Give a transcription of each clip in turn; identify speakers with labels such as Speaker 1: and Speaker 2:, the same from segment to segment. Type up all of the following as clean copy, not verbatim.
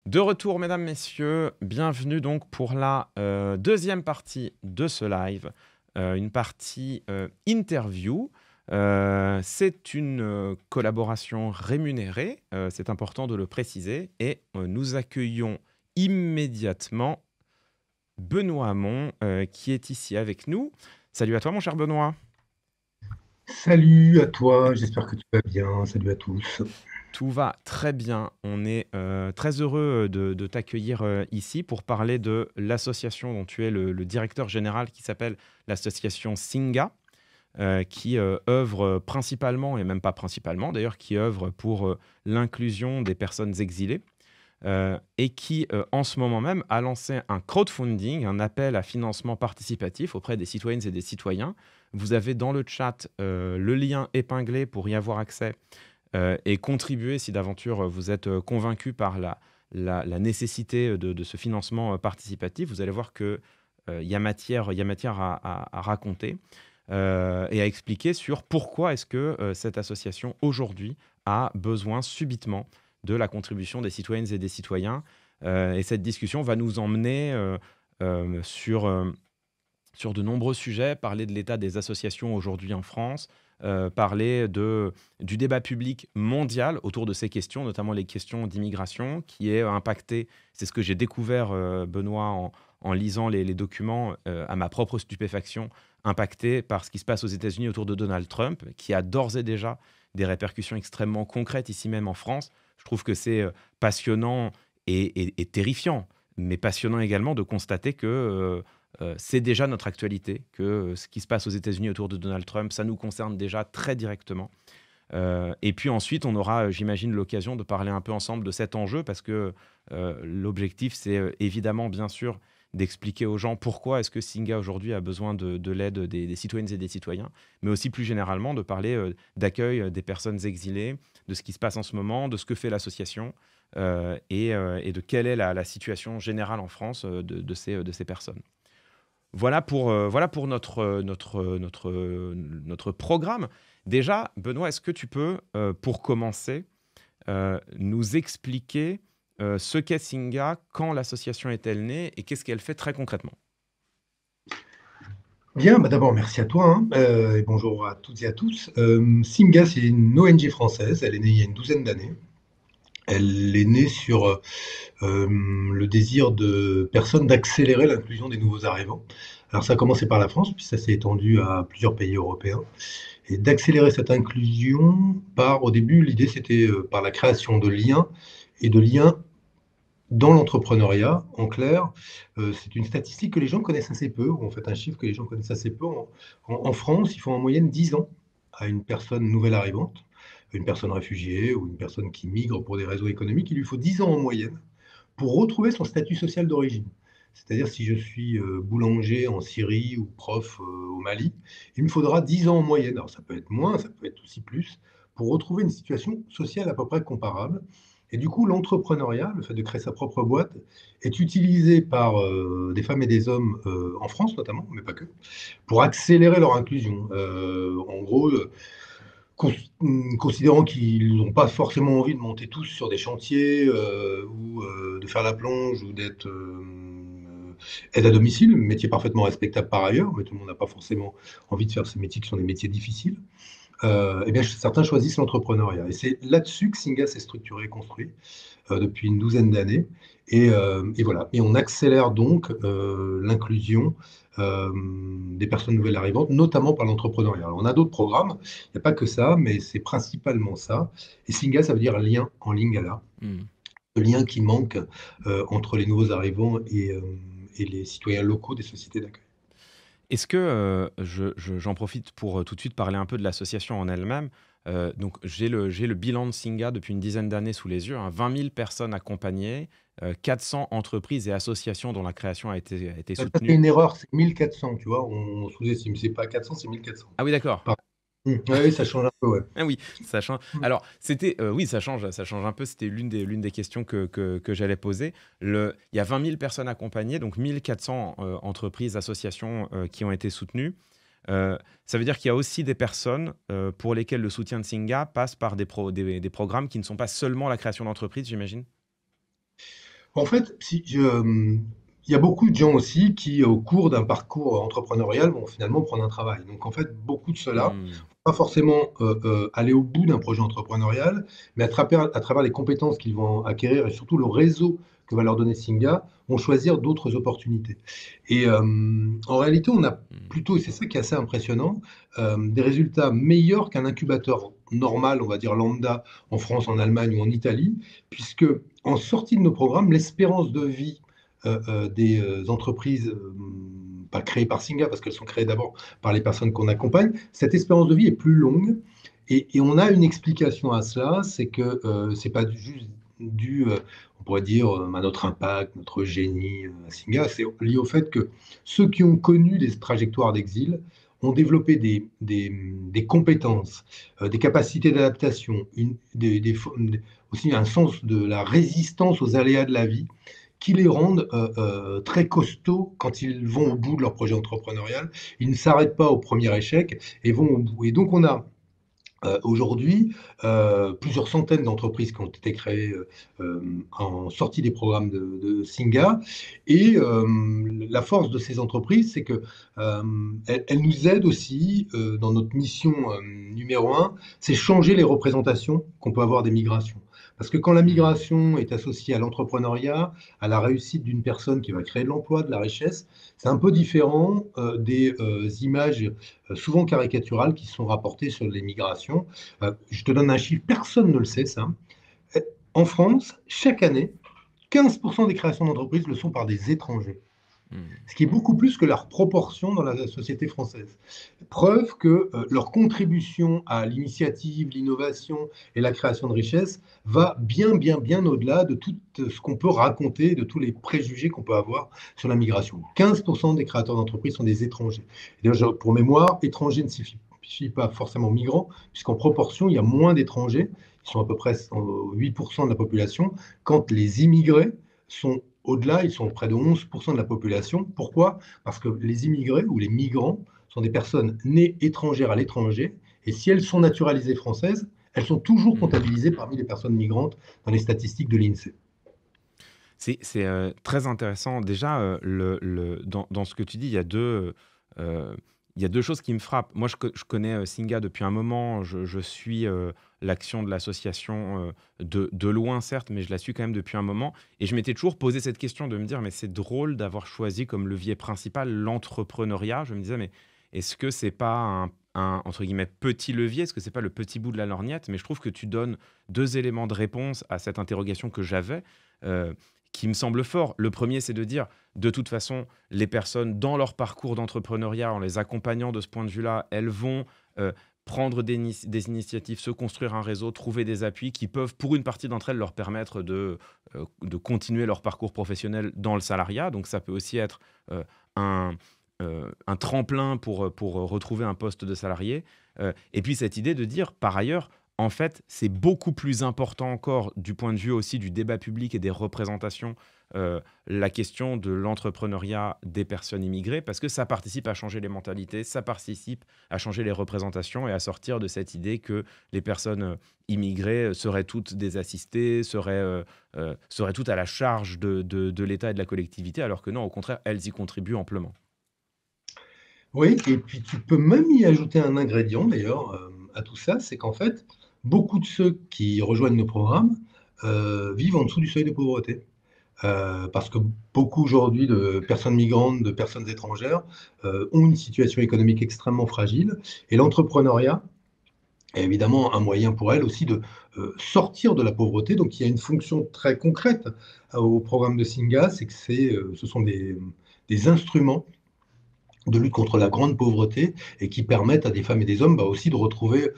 Speaker 1: De retour, mesdames, messieurs, bienvenue donc pour la deuxième partie de ce live, une partie interview. C'est une collaboration rémunérée, c'est important de le préciser, et nous accueillons immédiatement Benoît Hamon qui est ici avec nous. Salut à toi, mon cher Benoît.
Speaker 2: Salut à toi, j'espère que tu vas bien. Salut à tous.
Speaker 1: Tout va très bien. On est très heureux de t'accueillir ici pour parler de l'association dont tu es le directeur général qui s'appelle l'association Singa, qui œuvre principalement, et même pas principalement d'ailleurs, qui œuvre pour l'inclusion des personnes exilées et qui en ce moment même a lancé un crowdfunding, un appel à financement participatif auprès des citoyennes et des citoyens. Vous avez dans le chat le lien épinglé pour y avoir accès et contribuer si d'aventure vous êtes convaincu par la nécessité de ce financement participatif. Vous allez voir qu'il y a matière, à raconter et à expliquer sur pourquoi est-ce que cette association aujourd'hui a besoin subitement de la contribution des citoyennes et des citoyens. Et cette discussion va nous emmener sur de nombreux sujets, parler de l'état des associations aujourd'hui en France, parler du débat public mondial autour de ces questions, notamment les questions d'immigration, qui est impacté, c'est ce que j'ai découvert, Benoît, en lisant les documents, à ma propre stupéfaction, impacté par ce qui se passe aux États-Unis autour de Donald Trump, qui a d'ores et déjà des répercussions extrêmement concrètes ici même en France. Je trouve que c'est passionnant et terrifiant, mais passionnant également de constater que c'est déjà notre actualité, que ce qui se passe aux États-Unis autour de Donald Trump, ça nous concerne déjà très directement. Et puis ensuite, on aura, j'imagine, l'occasion de parler un peu ensemble de cet enjeu, parce que l'objectif, c'est évidemment, bien sûr, d'expliquer aux gens pourquoi est-ce que Singa aujourd'hui a besoin de l'aide des citoyennes et des citoyens, mais aussi plus généralement de parler d'accueil des personnes exilées, de ce qui se passe en ce moment, de ce que fait l'association et de quelle est la situation générale en France de ces personnes. Voilà pour notre programme. Déjà, Benoît, est-ce que tu peux, pour commencer, nous expliquer ce qu'est Singa, quand l'association est-elle née et qu'est-ce qu'elle fait très concrètement?
Speaker 2: Bien, bah d'abord, merci à toi, hein, et bonjour à toutes et à tous. Singa, c'est une ONG française. Elle est née il y a une douzaine d'années. Elle est née sur le désir de personnes d'accélérer l'inclusion des nouveaux arrivants. Alors, ça a commencé par la France, puis ça s'est étendu à plusieurs pays européens. Et d'accélérer cette inclusion par, au début, l'idée, c'était par la création de liens et de liens dans l'entrepreneuriat. En clair, c'est une statistique que les gens connaissent assez peu, ou en fait un chiffre que les gens connaissent assez peu. En France, il faut en moyenne 10 ans à une personne nouvelle arrivante, une personne réfugiée ou une personne qui migre pour des raisons économiques. Il lui faut 10 ans en moyenne pour retrouver son statut social d'origine. C'est-à-dire, si je suis boulanger en Syrie ou prof au Mali, il me faudra 10 ans en moyenne. Alors, ça peut être moins, ça peut être aussi plus, pour retrouver une situation sociale à peu près comparable. Et du coup, l'entrepreneuriat, le fait de créer sa propre boîte, est utilisé par des femmes et des hommes, en France notamment, mais pas que, pour accélérer leur inclusion. En gros, considérant qu'ils n'ont pas forcément envie de monter tous sur des chantiers ou de faire la plonge ou d'être aide à domicile, métier parfaitement respectable par ailleurs, mais tout le monde n'a pas forcément envie de faire ces métiers qui sont des métiers difficiles. Eh bien, certains choisissent l'entrepreneuriat. Et c'est là-dessus que Singa s'est structuré et construit depuis une douzaine d'années. Et voilà. Et on accélère donc l'inclusion des personnes nouvelles arrivantes, notamment par l'entrepreneuriat. Alors, on a d'autres programmes, il n'y a pas que ça, mais c'est principalement ça. Et Singa, ça veut dire lien en lingala,
Speaker 1: Hmm.
Speaker 2: le lien qui manque entre les nouveaux arrivants et les citoyens locaux des sociétés d'accueil.
Speaker 1: Est-ce que j'en profite pour tout de suite parler un peu de l'association en elle-même. Donc j'ai le bilan de Singa depuis une dizaine d'années sous les yeux, hein, 20 000 personnes accompagnées, 400 entreprises et associations dont la création a été
Speaker 2: Ça fait
Speaker 1: soutenue.
Speaker 2: une erreur, c'est 1400, tu vois, on sous-estime, c'est pas 400, c'est 1400.
Speaker 1: Ah oui, d'accord.
Speaker 2: Pardon. Oui, ça change un peu, ouais.
Speaker 1: Ah oui, ça change. Alors, oui, ça change un peu. C'était l'une des questions que j'allais poser. Il y a 20 000 personnes accompagnées, donc 1400 entreprises, associations qui ont été soutenues. Ça veut dire qu'il y a aussi des personnes pour lesquelles le soutien de Singa passe par des programmes qui ne sont pas seulement la création d'entreprises, j'imagine.
Speaker 2: En fait, il y a beaucoup de gens aussi qui, au cours d'un parcours entrepreneurial, vont finalement prendre un travail. Donc, en fait, beaucoup de ceux-là
Speaker 1: Hmm.
Speaker 2: vont pas forcément aller au bout d'un projet entrepreneurial, mais à travers les compétences qu'ils vont acquérir et surtout le réseau que va leur donner Singa, vont choisir d'autres opportunités. Et en réalité, on a
Speaker 1: Hmm.
Speaker 2: plutôt, et c'est ça qui est assez impressionnant, des résultats meilleurs qu'un incubateur normal, on va dire lambda, en France, en Allemagne ou en Italie, puisque en sortie de nos programmes, l'espérance de vie des entreprises, pas créées par Singa, parce qu'elles sont créées d'abord par les personnes qu'on accompagne, cette espérance de vie est plus longue. Et on a une explication à cela, c'est que c'est pas juste dû, on pourrait dire, à notre impact, notre génie à Singa, c'est lié au fait que ceux qui ont connu des trajectoires d'exil ont développé des compétences, des capacités d'adaptation, aussi un sens de la résistance aux aléas de la vie qui les rendent très costauds quand ils vont au bout de leur projet entrepreneurial. Ils ne s'arrêtent pas au premier échec et vont au bout. Et donc on a aujourd'hui plusieurs centaines d'entreprises qui ont été créées en sortie des programmes de Singa. Et la force de ces entreprises, c'est que elles nous aident aussi dans notre mission numéro un, c'est changer les représentations qu'on peut avoir des migrations. Parce que quand la
Speaker 1: Hmm.
Speaker 2: migration est associée à l'entrepreneuriat, à la réussite d'une personne qui va créer de l'emploi, de la richesse, c'est un peu différent des images souvent caricaturales qui sont rapportées sur les migrations. Je te donne un chiffre, personne ne le sait ça. En France, chaque année, 15% des créations d'entreprises le sont par des étrangers,
Speaker 1: Hmm.
Speaker 2: ce qui est beaucoup plus que leur proportion dans la société française. Preuve que leur contribution à l'initiative, l'innovation et la création de richesses va bien, bien, bien au-delà de tout ce qu'on peut raconter, de tous les préjugés qu'on peut avoir sur la migration. 15% des créateurs d'entreprises sont des étrangers. Et d'ailleurs, pour mémoire, étrangers ne signifie pas forcément migrants, puisqu'en proportion, il y a moins d'étrangers, ils sont à peu près 8% de la population, quand les immigrés sont au-delà, ils sont près de 11% de la population. Pourquoi? Parce que les immigrés ou les migrants sont des personnes nées étrangères à l'étranger, et si elles sont naturalisées françaises, elles sont toujours
Speaker 1: Hmm.
Speaker 2: comptabilisées parmi les personnes migrantes dans les statistiques de l'INSEE.
Speaker 1: C'est très intéressant. Déjà, dans ce que tu dis, il y a deux choses qui me frappent. Moi, je connais Singa depuis un moment. Je suis l'action de l'association de loin, certes, mais je la suis quand même depuis un moment. Et je m'étais toujours posé cette question de me dire, mais c'est drôle d'avoir choisi comme levier principal l'entrepreneuriat. Je me disais, mais est-ce que c'est pas entre guillemets, petit levier? Est-ce que c'est pas le petit bout de la lorgnette? Mais je trouve que tu donnes deux éléments de réponse à cette interrogation que j'avais. euh, qui me semble fort. Le premier, c'est de dire, de toute façon, les personnes, dans leur parcours d'entrepreneuriat, en les accompagnant de ce point de vue-là, elles vont prendre des initiatives, se construire un réseau, trouver des appuis qui peuvent, pour une partie d'entre elles, leur permettre de continuer leur parcours professionnel dans le salariat. Donc ça peut aussi être un, un tremplin pour retrouver un poste de salarié. Et puis cette idée de dire, par ailleurs, en fait, c'est beaucoup plus important encore du point de vue aussi du débat public et des représentations, la question de l'entrepreneuriat des personnes immigrées, parce que ça participe à changer les mentalités, ça participe à changer les représentations et à sortir de cette idée que les personnes immigrées seraient toutes des assistées, seraient toutes à la charge de l'État et de la collectivité, alors que non, au contraire, elles y contribuent amplement.
Speaker 2: Oui, et puis tu peux même y ajouter un ingrédient d'ailleurs à tout ça, c'est qu'en fait, beaucoup de ceux qui rejoignent nos programmes vivent en dessous du seuil de pauvreté. Parce que beaucoup aujourd'hui de personnes migrantes, de personnes étrangères ont une situation économique extrêmement fragile. Et l'entrepreneuriat est évidemment un moyen pour elles aussi de sortir de la pauvreté. Donc il y a une fonction très concrète au programme de Singa, c'est que ce sont des instruments de lutte contre la grande pauvreté et qui permettent à des femmes et des hommes aussi de retrouver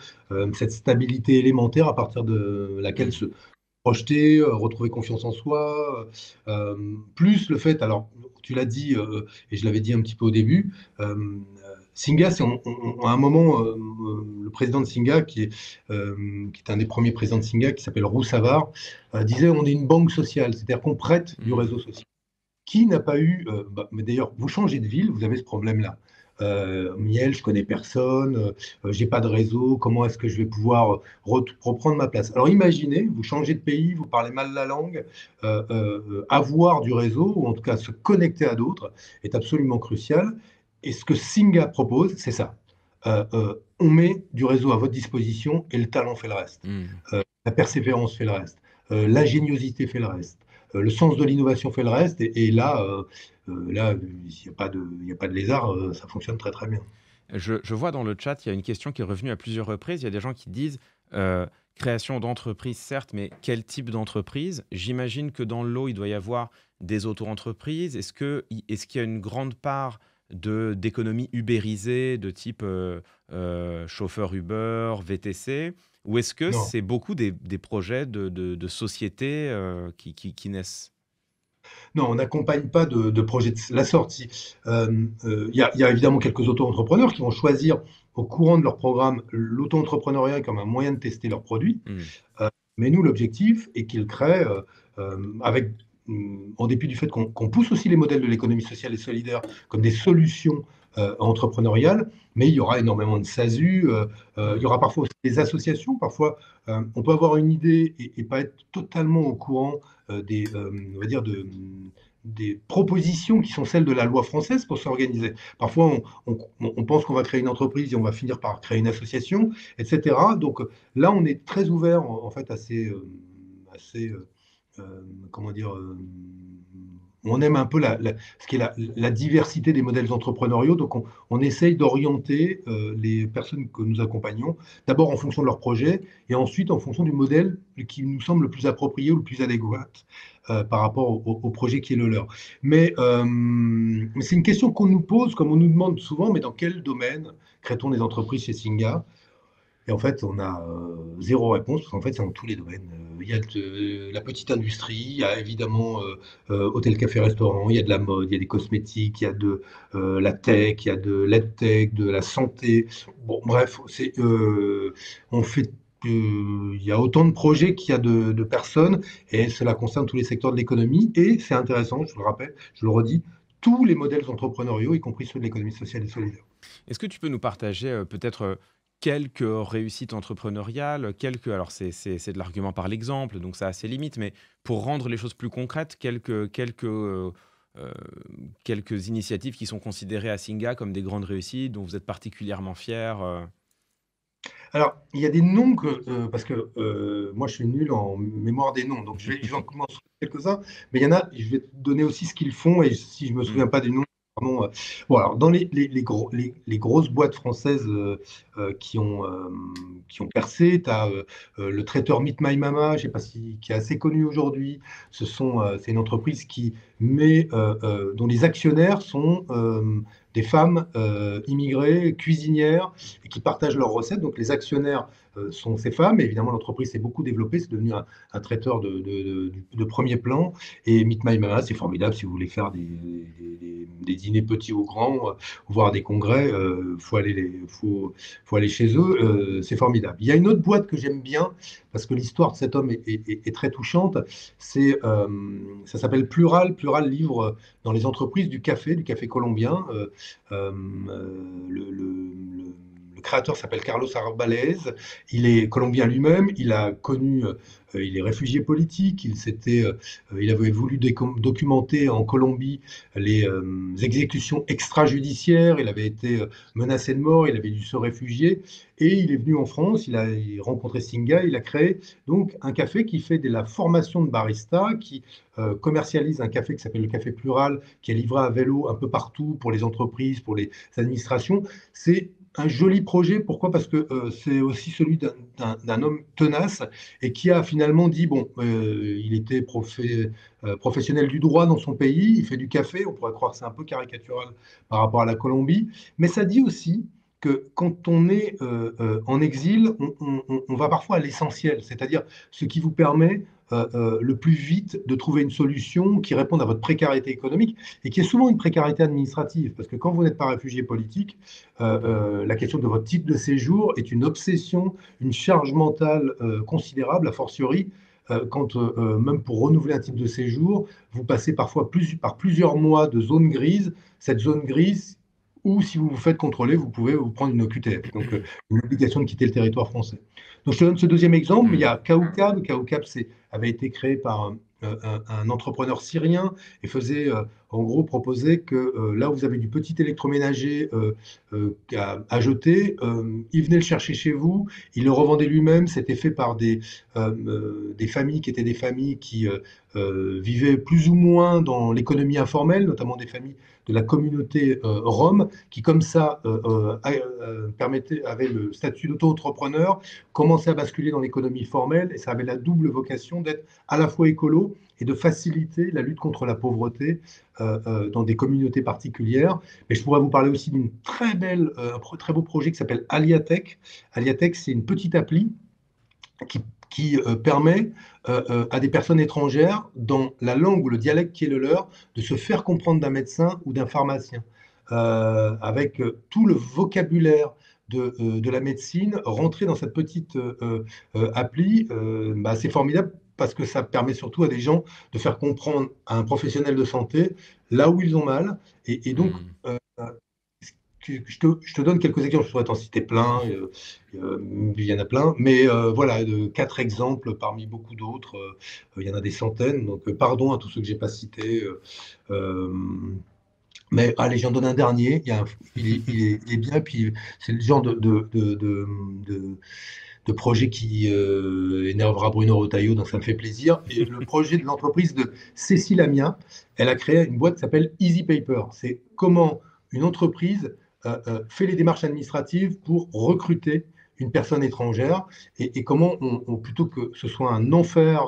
Speaker 2: cette stabilité élémentaire à partir de laquelle
Speaker 1: Hmm.
Speaker 2: se projeter, retrouver confiance en soi, plus le fait, alors tu l'as dit et je l'avais dit un petit peu au début, Singa, à un moment, le président de Singa, qui est un des premiers présidents de Singa, qui s'appelle Roux Savard, disait on est une banque sociale, c'est-à-dire qu'on prête du
Speaker 1: Hmm.
Speaker 2: réseau social. Qui n'a pas eu, mais d'ailleurs, vous changez de ville, vous avez ce problème-là. Miel, je connais personne, j'ai pas de réseau, comment est-ce que je vais pouvoir reprendre ma place? Alors imaginez, vous changez de pays, vous parlez mal la langue, avoir du réseau, ou en tout cas se connecter à d'autres, est absolument crucial. Et ce que Singa propose, c'est ça. On met du réseau à votre disposition et le talent fait le reste.
Speaker 1: Hmm.
Speaker 2: La persévérance fait le reste. L'ingéniosité fait le reste. Le sens de l'innovation fait le reste. Et là, là, il n'y a pas de lézard, ça fonctionne très très bien.
Speaker 1: Je vois dans le chat, il y a une question qui est revenue à plusieurs reprises. Il y a des gens qui disent création d'entreprise, certes, mais quel type d'entreprise? J'imagine que dans le lot, il doit y avoir des auto-entreprises. Est-ce qu'il y a une grande part d'économie ubérisée, de type chauffeur Uber, VTC? Ou est-ce que
Speaker 2: Non.
Speaker 1: c'est beaucoup des projets de sociétés qui naissent?
Speaker 2: Non, on n'accompagne pas de projet de la sorte. Il y a évidemment quelques auto-entrepreneurs qui vont choisir au courant de leur programme l'auto-entrepreneuriat comme un moyen de tester leurs produits.
Speaker 1: Hmm.
Speaker 2: Mais nous, l'objectif est qu'ils créent, en dépit du fait qu'on pousse aussi les modèles de l'économie sociale et solidaire comme des solutions entrepreneuriales, mais il y aura énormément de SASU, il y
Speaker 1: Hmm.
Speaker 2: aura parfois aussi des associations, parfois on peut avoir une idée et pas être totalement au courant on va dire des propositions qui sont celles de la loi française pour s'organiser. Parfois, on pense qu'on va créer une entreprise et on va finir par créer une association, etc. Donc, là, on est très ouvert en fait comment dire, on aime un peu ce qui est la diversité des modèles entrepreneuriaux. Donc, on essaye d'orienter les personnes que nous accompagnons, d'abord en fonction de leur projet et ensuite en fonction du modèle qui nous semble le plus approprié ou le plus adéquat par rapport au projet qui est le leur. Mais c'est une question qu'on nous pose, comme on nous demande souvent, mais dans quel domaine crée-t-on des entreprises chez Singa? Et en fait, on a zéro réponse, parce qu'en fait, c'est dans tous les domaines. Il y a la petite industrie, il y a évidemment hôtel, café, restaurant, il y a de la mode, il y a des cosmétiques, il y a de la tech, il y a de l'edtech, de la santé. Bon, bref, il y a autant de projets qu'il y a de personnes, et cela concerne tous les secteurs de l'économie. Et c'est intéressant, je le rappelle, je le redis, tous les modèles entrepreneuriaux, y compris ceux de l'économie sociale et solidaire.
Speaker 1: Est-ce que tu peux nous partager peut-être quelques réussites entrepreneuriales, alors c'est de l'argument par l'exemple, donc ça a ses limites, mais pour rendre les choses plus concrètes, euh, quelques initiatives qui sont considérées à Singa comme des grandes réussites, dont vous êtes particulièrement fiers.
Speaker 2: Alors, il y a des noms parce que moi je suis nul en mémoire des noms, donc je vais en commencer quelques-uns, mais il y en a, je vais te donner aussi ce qu'ils font, et si je me souviens
Speaker 1: Hmm.
Speaker 2: pas du nom, pardon. Bon, alors, dans les grosses boîtes françaises qui ont percé, tu as le traiteur Meet My Mama, je sais pas qui est assez connu aujourd'hui. C'est une entreprise dont les actionnaires sont des femmes immigrées, cuisinières, et qui partagent leurs recettes. Donc les actionnaires sont ces femmes. Et évidemment, l'entreprise s'est beaucoup développée. C'est devenu un traiteur de premier plan. Et Meet My Mama, c'est formidable si vous voulez faire des dîners petits ou grands, voir des congrès. Faut aller chez eux. C'est formidable. Il y a une autre boîte que j'aime bien parce que l'histoire de cet homme est très touchante. Ça s'appelle Plural. Plural livre dans les entreprises du café colombien. Le créateur s'appelle Carlos Arbalez. Il est colombien lui-même. Il est réfugié politique. Il avait voulu documenter en Colombie les exécutions extrajudiciaires. Il avait été menacé de mort. Il avait dû se réfugier. Et il est venu en France. Il a rencontré Singa. Il a créé donc un café qui fait de la formation de barista, qui commercialise un café qui s'appelle le Café Plural, qui est livré à vélo un peu partout pour les entreprises, pour les administrations. C'est un joli projet. Pourquoi? Parce que c'est aussi celui d'un homme tenace et qui a finalement dit, bon, il était professionnel du droit dans son pays, il fait du café, on pourrait croire que c'est un peu caricatural par rapport à la Colombie, mais ça dit aussi que quand on est en exil, on va parfois à l'essentiel, c'est-à-dire ce qui vous permet le plus vite de trouver une solution qui réponde à votre précarité économique et qui est souvent une précarité administrative. Parce que quand vous n'êtes pas réfugié politique, la question de votre titre de séjour est une obsession, une charge mentale considérable, a fortiori quand même pour renouveler un titre de séjour, vous passez parfois par plusieurs mois de zone grise. Cette zone grise, ou si vous vous faites contrôler, vous pouvez vous prendre une OQTF, donc une obligation de quitter le territoire français. Donc je te donne ce deuxième exemple, mais il y
Speaker 1: Hmm.
Speaker 2: a Kaoukab. Kaoukab avait été créé par un entrepreneur syrien et faisait, en gros, proposer que là où vous avez du petit électroménager à jeter, il venait le chercher chez vous, il le revendait lui-même. C'était fait par des familles qui étaient des familles qui vivaient plus ou moins dans l'économie informelle, notamment des familles de la communauté Rome, qui comme ça avaient le statut d'auto-entrepreneur, commençaient à basculer dans l'économie formelle, et ça avait la double vocation d'être à la fois écolo et de faciliter la lutte contre la pauvreté dans des communautés particulières. Mais je pourrais vous parler aussi d'une très beau projet qui s'appelle Aliatech. Aliatech, c'est une petite appli qui permet à des personnes étrangères, dans la langue ou le dialecte qui est le leur, de se faire comprendre d'un médecin ou d'un pharmacien, avec tout le vocabulaire de la médecine rentré dans cette petite appli. Bah, c'est formidable parce que ça permet surtout à des gens de faire comprendre à un professionnel de santé là où ils ont mal. Et donc,
Speaker 1: Hmm.
Speaker 2: euh, je te donne quelques exemples, je pourrais t'en citer plein, il y en a plein, mais voilà, quatre exemples parmi beaucoup d'autres, il y en a des centaines, donc pardon à tous ceux que j'ai pas cités. Euh, mais allez, j'en donne un dernier, il est bien, puis c'est le genre de, de projet qui énervera Bruno Retailleau, donc ça me fait plaisir. Et le projet de l'entreprise de Cécile Amia, elle a créé une boîte qui s'appelle Easy Paper. C'est comment une entreprise fait les démarches administratives pour recruter une personne étrangère, et comment plutôt que ce soit un enfer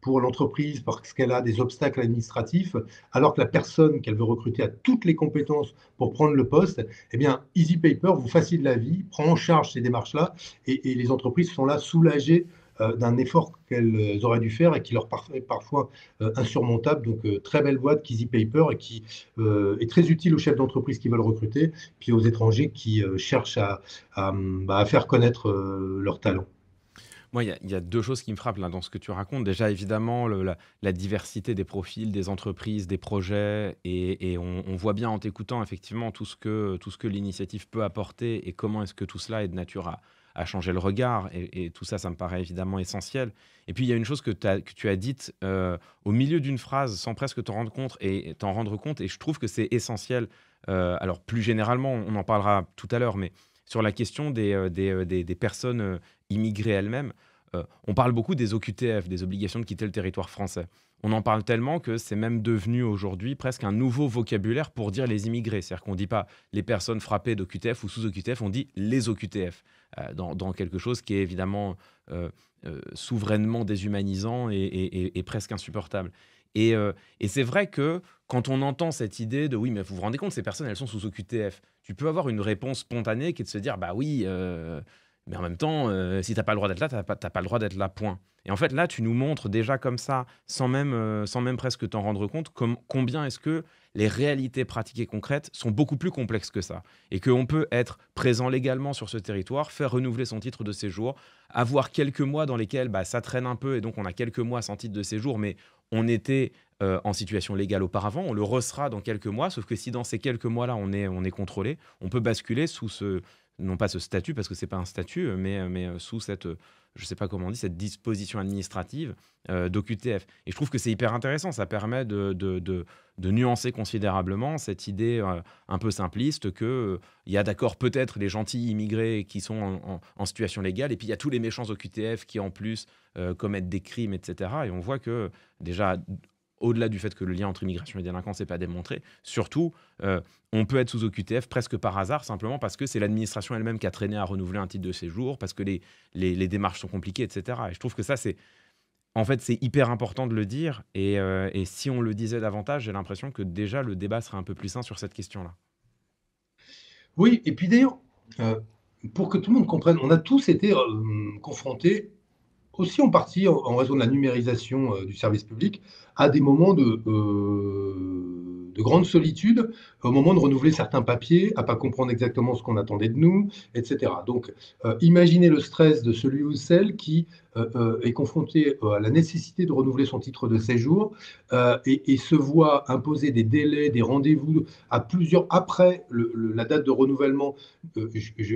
Speaker 2: pour l'entreprise parce qu'elle a des obstacles administratifs, alors que la personne qu'elle veut recruter a toutes les compétences pour prendre le poste, eh bien, Easy Paper vous facilite la vie, prend en charge ces démarches-là, et les entreprises sont là soulagées d'un effort qu'elles auraient dû faire et qui leur paraît parfois insurmontable. Donc, très belle boîte, Easy Paper, et qui est très utile aux chefs d'entreprise qui veulent recruter, puis aux étrangers qui cherchent à faire connaître leurs talents.
Speaker 1: Moi, il y a deux choses qui me frappent là dans ce que tu racontes. Déjà, évidemment, la diversité des profils, des entreprises, des projets, et on voit bien en t'écoutant effectivement tout ce que l'initiative peut apporter et comment est-ce que tout cela est de nature à changer le regard. Et tout ça, ça me paraît évidemment essentiel. Et puis, il y a une chose que tu as dite au milieu d'une phrase sans presque t'en rendre compte, et je trouve que c'est essentiel. Alors, plus généralement, on en parlera tout à l'heure, mais sur la question des personnes immigrées elles-mêmes, on parle beaucoup des OQTF, des obligations de quitter le territoire français. On en parle tellement que c'est même devenu aujourd'hui presque un nouveau vocabulaire pour dire les immigrés. C'est-à-dire qu'on ne dit pas les personnes frappées d'OQTF ou sous OQTF, on dit les OQTF, dans quelque chose qui est évidemment souverainement déshumanisant et presque insupportable. Et c'est vrai que quand on entend cette idée de oui, mais vous vous rendez compte, ces personnes, elles sont sous OQTF, tu peux avoir une réponse spontanée qui est de se dire bah oui, mais en même temps, si t'as pas le droit d'être là, t'as pas le droit d'être là, point. Et en fait, là, tu nous montres déjà comme ça, sans même presque t'en rendre compte, combien est-ce que les réalités pratiques et concrètes sont beaucoup plus complexes que ça. Et qu'on peut être présent légalement sur ce territoire, faire renouveler son titre de séjour, avoir quelques mois dans lesquels bah, ça traîne un peu, et donc on a quelques mois sans titre de séjour, mais on était en situation légale auparavant, on le ressera dans quelques mois, sauf que si dans ces quelques mois-là, on est contrôlé, on peut basculer sous non pas ce statut, parce que c'est pas un statut, mais sous cette, je sais pas comment on dit, cette disposition administrative d'OQTF. Et je trouve que c'est hyper intéressant, ça permet de nuancer considérablement cette idée un peu simpliste que il y a d'accord peut-être les gentils immigrés qui sont en situation légale, et puis il y a tous les méchants OQTF qui en plus commettent des crimes, etc. Et on voit que déjà, au-delà du fait que le lien entre immigration et délinquance n'est pas démontré, surtout, on peut être sous OQTF presque par hasard, simplement parce que c'est l'administration elle-même qui a traîné à renouveler un titre de séjour, parce que les démarches sont compliquées, etc. Et je trouve que ça, en fait, c'est hyper important de le dire. Et si on le disait davantage, j'ai l'impression que déjà le débat serait un peu plus sain sur cette question-là.
Speaker 2: Oui, et puis d'ailleurs, euh, pour que tout le monde comprenne, on a tous été confrontés, aussi en partie en raison de la numérisation du service public, à des moments de de grande solitude au moment de renouveler certains papiers, à pas comprendre exactement ce qu'on attendait de nous, etc. Donc, imaginez le stress de celui ou celle qui est confronté à la nécessité de renouveler son titre de séjour et se voit imposer des délais, des rendez-vous à plusieurs après la date de renouvellement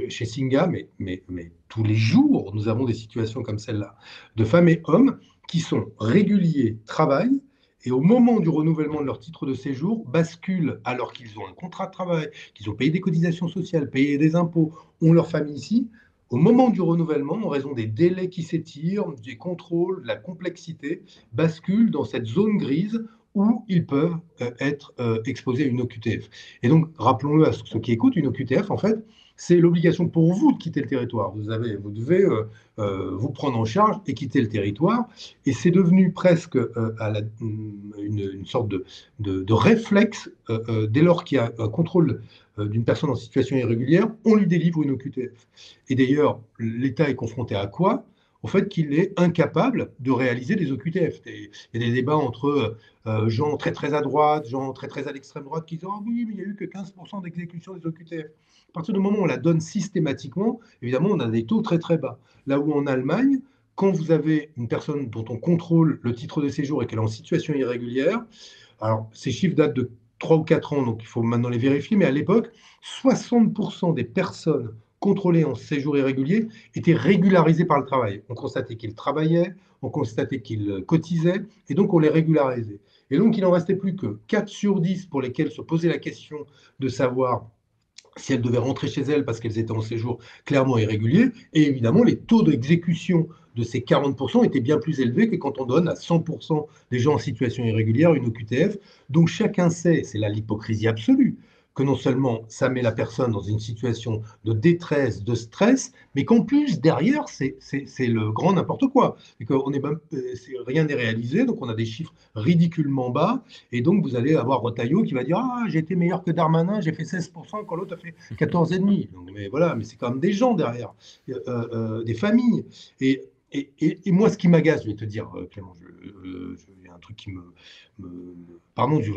Speaker 2: chez Singa, mais tous les jours, nous avons des situations comme celle-là, de femmes et hommes qui sont réguliers, travaillent, et au moment du renouvellement de leur titre de séjour, basculent, alors qu'ils ont un contrat de travail, qu'ils ont payé des cotisations sociales, payé des impôts, ont leur famille ici. Au moment du renouvellement, en raison des délais qui s'étirent, des contrôles, de la complexité, basculent dans cette zone grise où ils peuvent être exposés à une OQTF. Et donc, rappelons-le à ceux qui écoutent, une OQTF, en fait, c'est l'obligation pour vous de quitter le territoire. Vous devez vous prendre en charge et quitter le territoire. Et c'est devenu presque une sorte de réflexe. Dès lors qu'il y a un contrôle d'une personne en situation irrégulière, on lui délivre une OQTF. Et d'ailleurs, l'État est confronté à quoi? Au fait qu'il est incapable de réaliser des OQTF. Il y a des débats entre gens très très à droite, gens très très à l'extrême droite qui disent ah oui, mais il n'y a eu que 15% d'exécution des OQTF. À partir du moment où on la donne systématiquement, évidemment, on a des taux très très bas. Là où en Allemagne, quand vous avez une personne dont on contrôle le titre de séjour et qu'elle est en situation irrégulière, alors ces chiffres datent de 3 ou 4 ans, donc il faut maintenant les vérifier, mais à l'époque, 60% des personnes contrôlées en séjour irrégulier étaient régularisées par le travail. On constatait qu'ils travaillaient, on constatait qu'ils cotisaient, et donc on les régularisait. Et donc il n'en restait plus que 4 sur 10 pour lesquels se posait la question de savoir si elles devaient rentrer chez elles parce qu'elles étaient en séjour clairement irrégulier. Et évidemment, les taux d'exécution de ces 40% étaient bien plus élevés que quand on donne à 100% des gens en situation irrégulière une OQTF. Donc chacun sait, c'est là l'hypocrisie absolue, que non seulement ça met la personne dans une situation de détresse, de stress, mais qu'en plus, derrière, c'est le grand n'importe quoi. Et qu'on est même, rien n'est réalisé, donc on a des chiffres ridiculement bas, et donc vous allez avoir Retailleau qui va dire ah, j'ai été meilleur que Darmanin, j'ai fait 16% quand l'autre a fait 14,5%. Mais voilà, mais c'est quand même des gens derrière, des familles. Et moi, ce qui m'agace, je vais te dire, Clément, il y a un truc qui pardon, je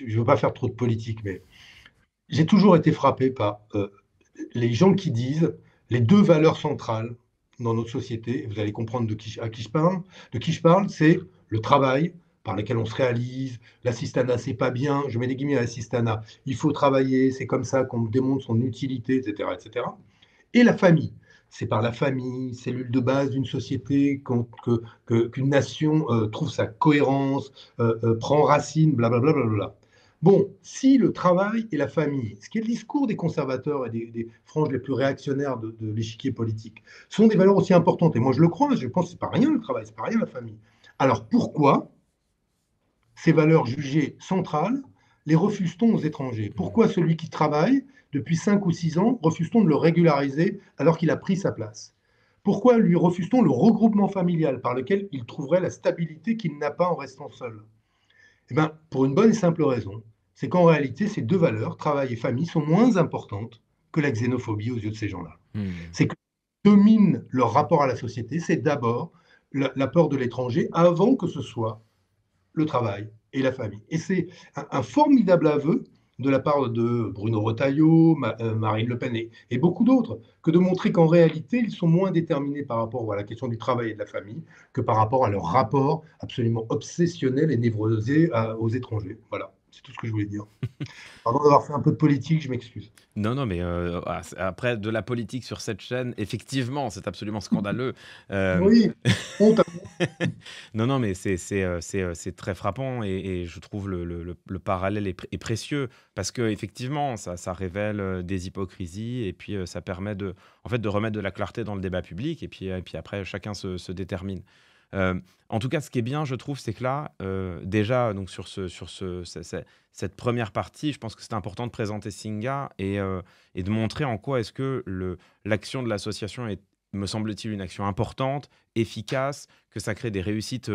Speaker 2: ne veux pas faire trop de politique, mais j'ai toujours été frappé par les gens qui disent les deux valeurs centrales dans notre société, et vous allez comprendre à qui je parle, c'est le travail par lequel on se réalise, l'assistanat c'est pas bien, je mets des guillemets à l'assistanat, il faut travailler, c'est comme ça qu'on démontre son utilité, etc., etc. Et la famille, c'est par la famille, cellule de base d'une société, qu'une nation trouve sa cohérence, prend racine, blablabla. Bla, bla, bla, bla. Bon, si le travail et la famille, ce qui est le discours des conservateurs et des franges les plus réactionnaires de l'échiquier politique, sont des valeurs aussi importantes, et moi je le crois, je pense que c'est pas rien le travail, c'est pas rien la famille. Alors pourquoi ces valeurs jugées centrales les refuse-t-on aux étrangers? Pourquoi celui qui travaille depuis 5 ou 6 ans refuse-t-on de le régulariser alors qu'il a pris sa place? Pourquoi lui refuse-t-on le regroupement familial par lequel il trouverait la stabilité qu'il n'a pas en restant seul? Eh bien, pour une bonne et simple raison, c'est qu'en réalité, ces deux valeurs, travail et famille, sont moins importantes que la xénophobie aux yeux de ces gens-là.
Speaker 1: Hmm.
Speaker 2: C'est que domine leur rapport à la société, c'est d'abord la peur de l'étranger avant que ce soit le travail et la famille. Et c'est un formidable aveu de la part de Bruno Retailleau, Marine Le Pen et beaucoup d'autres, que de montrer qu'en réalité, ils sont moins déterminés par rapport à la question du travail et de la famille que par rapport à leur rapport absolument obsessionnel et névrosé aux étrangers. Voilà, c'est tout ce que je voulais dire. Pardon d'avoir fait un peu de politique, je m'excuse.
Speaker 1: Non, non, mais après, de la politique sur cette chaîne, effectivement, c'est absolument scandaleux. Euh,
Speaker 2: Oui, honte à
Speaker 1: non, non, mais c'est très frappant et je trouve le parallèle est précieux parce que effectivement, ça révèle des hypocrisies et puis ça permet en fait, de remettre de la clarté dans le débat public et puis après, chacun se détermine. En tout cas, ce qui est bien, je trouve, c'est que là, déjà, donc cette première partie, je pense que c'est important de présenter Singa et de montrer en quoi est-ce que l'action de l'association est, me semble-t-il, une action importante, efficace, que ça crée des réussites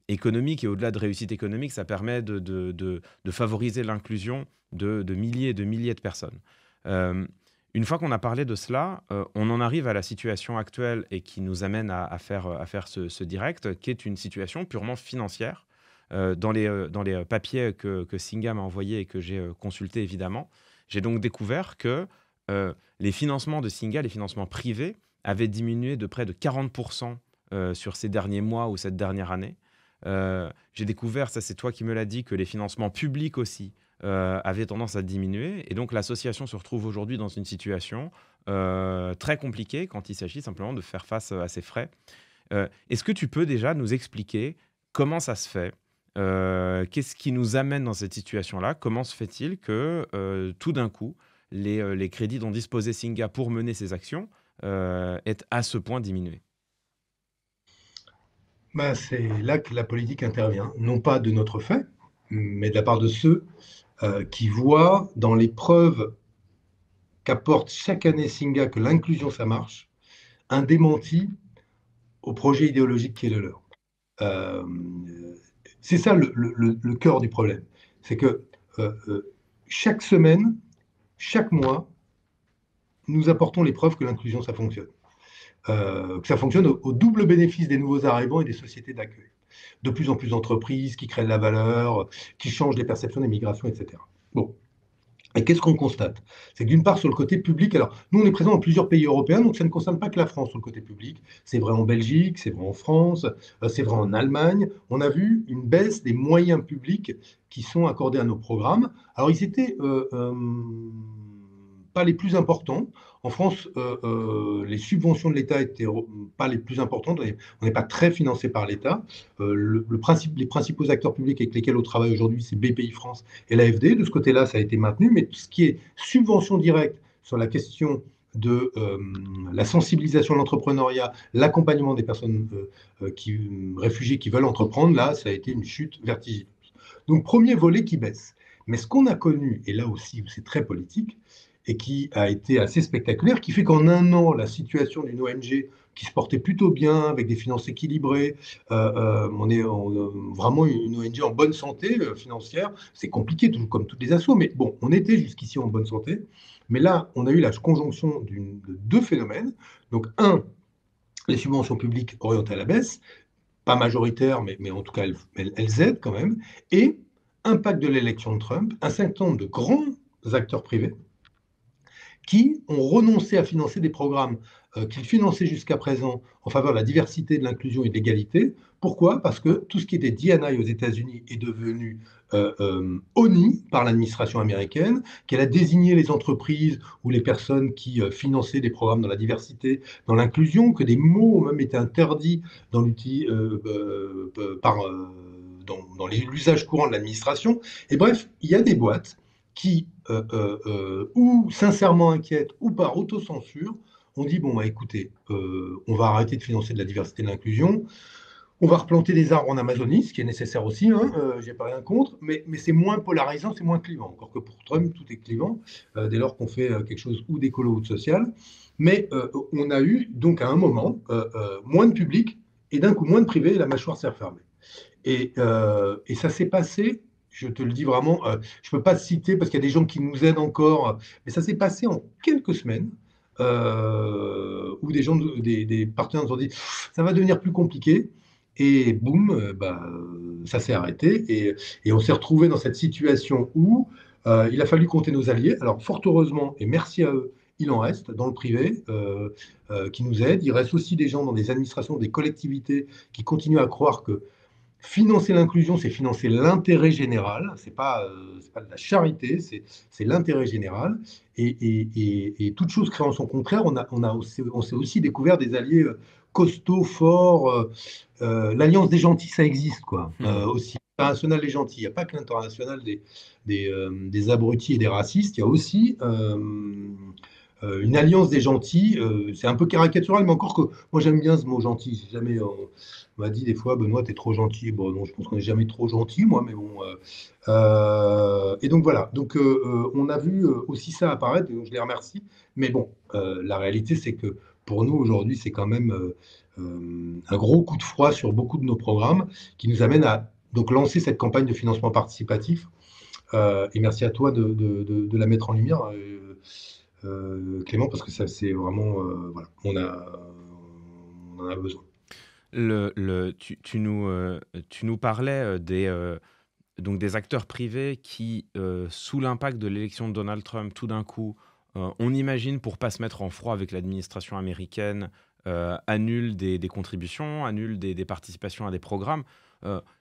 Speaker 1: économiques et au-delà de réussites économiques, ça permet de favoriser l'inclusion de milliers et de milliers de personnes. Euh, une fois qu'on a parlé de cela, on en arrive à la situation actuelle et qui nous amène à faire ce direct, qui est une situation purement financière. Dans les papiers que Singa m'a envoyés et que j'ai consultés évidemment, j'ai donc découvert que les financements de Singa, les financements privés, avaient diminué de près de 40% sur ces derniers mois ou cette dernière année. J'ai découvert, ça c'est toi qui me l'as dit, que les financements publics aussi avaient tendance à diminuer. Et donc l'association se retrouve aujourd'hui dans une situation très compliquée quand il s'agit simplement de faire face à ses frais. Est-ce que tu peux déjà nous expliquer comment ça se fait? Qu'est-ce qui nous amène dans cette situation-là? Comment se fait-il que tout d'un coup, les crédits dont disposait Singa pour mener ses actions aient à ce point diminué?
Speaker 2: Bah, c'est là que la politique intervient, non pas de notre fait, mais de la part de ceux qui voient dans les preuves qu'apporte chaque année Singa que l'inclusion, ça marche, un démenti au projet idéologique qui est le leur. Euh, c'est ça le cœur du problème. C'est que chaque semaine, chaque mois, nous apportons les preuves que l'inclusion, ça fonctionne. Que ça fonctionne au double bénéfice des nouveaux arrivants et des sociétés d'accueil. De plus en plus d'entreprises qui créent de la valeur, qui changent les perceptions des migrations, etc. Bon. Et qu'est-ce qu'on constate? C'est que d'une part, sur le côté public, alors nous, on est présent dans plusieurs pays européens, donc ça ne concerne pas que la France sur le côté public. C'est vrai en Belgique, c'est vrai en France, c'est vrai en Allemagne. On a vu une baisse des moyens publics qui sont accordés à nos programmes. Alors, ils étaient pas les plus importants. En France, les subventions de l'État étaient pas les plus importantes. On n'est pas très financé par l'État. Les principaux acteurs publics avec lesquels on travaille aujourd'hui, c'est BPI France et l'AFD. De ce côté-là, ça a été maintenu. Mais tout ce qui est subvention directe sur la question de la sensibilisation à l'entrepreneuriat, l'accompagnement des personnes réfugiées qui veulent entreprendre, là, ça a été une chute vertigineuse. Donc, premier volet qui baisse. Mais ce qu'on a connu, et là aussi, c'est très politique, et qui a été assez spectaculaire, qui fait qu'en un an, la situation d'une ONG qui se portait plutôt bien, avec des finances équilibrées, on est vraiment une ONG en bonne santé financière. C'est compliqué, tout, comme toutes les assos, mais bon, on était jusqu'ici en bonne santé. Mais là, on a eu la conjonction de deux phénomènes. Donc, un, les subventions publiques orientées à la baisse, pas majoritaires, mais en tout cas, elles aident quand même. Et impact de l'élection de Trump, un certain nombre de grands acteurs privés qui ont renoncé à financer des programmes qu'ils finançaient jusqu'à présent en faveur de la diversité, de l'inclusion et de l'égalité. Pourquoi? Parce que tout ce qui était D&I aux États-Unis est devenu ONI par l'administration américaine, qu'elle a désigné les entreprises ou les personnes qui finançaient des programmes dans la diversité, dans l'inclusion, que des mots ont même été interdits dans dans l'usage courant de l'administration. Et bref, il y a des boîtes qui, ou sincèrement inquiètes, ou par autocensure, ont dit, bon, bah, écoutez, on va arrêter de financer de la diversité et de l'inclusion, on va replanter des arbres en Amazonie, ce qui est nécessaire aussi, hein, j'ai pas rien contre, mais c'est moins polarisant, c'est moins clivant. Encore que pour Trump, tout est clivant, dès lors qu'on fait quelque chose ou d'écolo ou de social. Mais on a eu, donc à un moment, moins de public, et d'un coup moins de privé, et la mâchoire s'est refermée. Et ça s'est passé, je te le dis vraiment, je ne peux pas te citer parce qu'il y a des gens qui nous aident encore, mais ça s'est passé en quelques semaines où des partenaires nous ont dit ça va devenir plus compliqué. Et boum, ça s'est arrêté. Et on s'est retrouvé dans cette situation où il a fallu compter nos alliés. Alors, fort heureusement, et merci à eux, il en reste dans le privé qui nous aident. Il reste aussi des gens dans des administrations, des collectivités qui continuent à croire que financer l'inclusion, c'est financer l'intérêt général. C'est pas de la charité, c'est l'intérêt général. Et toute chose créant son contraire, on s'est aussi découvert des alliés costauds, forts. L'Alliance des gentils, ça existe, quoi. Aussi, l'international des gentils. Il n'y a pas que l'international des abrutis et des racistes. Il y a aussi une alliance des gentils. C'est un peu caricatural, mais encore que moi j'aime bien ce mot gentil. Si jamais on m'a dit des fois, Benoît, t'es trop gentil. Bon, non, je pense qu'on n'est jamais trop gentil, moi, mais bon. Et donc voilà. Donc on a vu aussi ça apparaître, et donc je les remercie. Mais bon, la réalité, c'est que pour nous aujourd'hui, c'est quand même un gros coup de froid sur beaucoup de nos programmes qui nous amène à donc lancer cette campagne de financement participatif. Et merci à toi de la mettre en lumière, Clément, parce que ça, c'est vraiment, voilà, on en a besoin.
Speaker 1: Tu nous parlais donc des acteurs privés qui, sous l'impact de l'élection de Donald Trump, tout d'un coup, on imagine pour pas se mettre en froid avec l'administration américaine, annulent des contributions, annulent des participations à des programmes.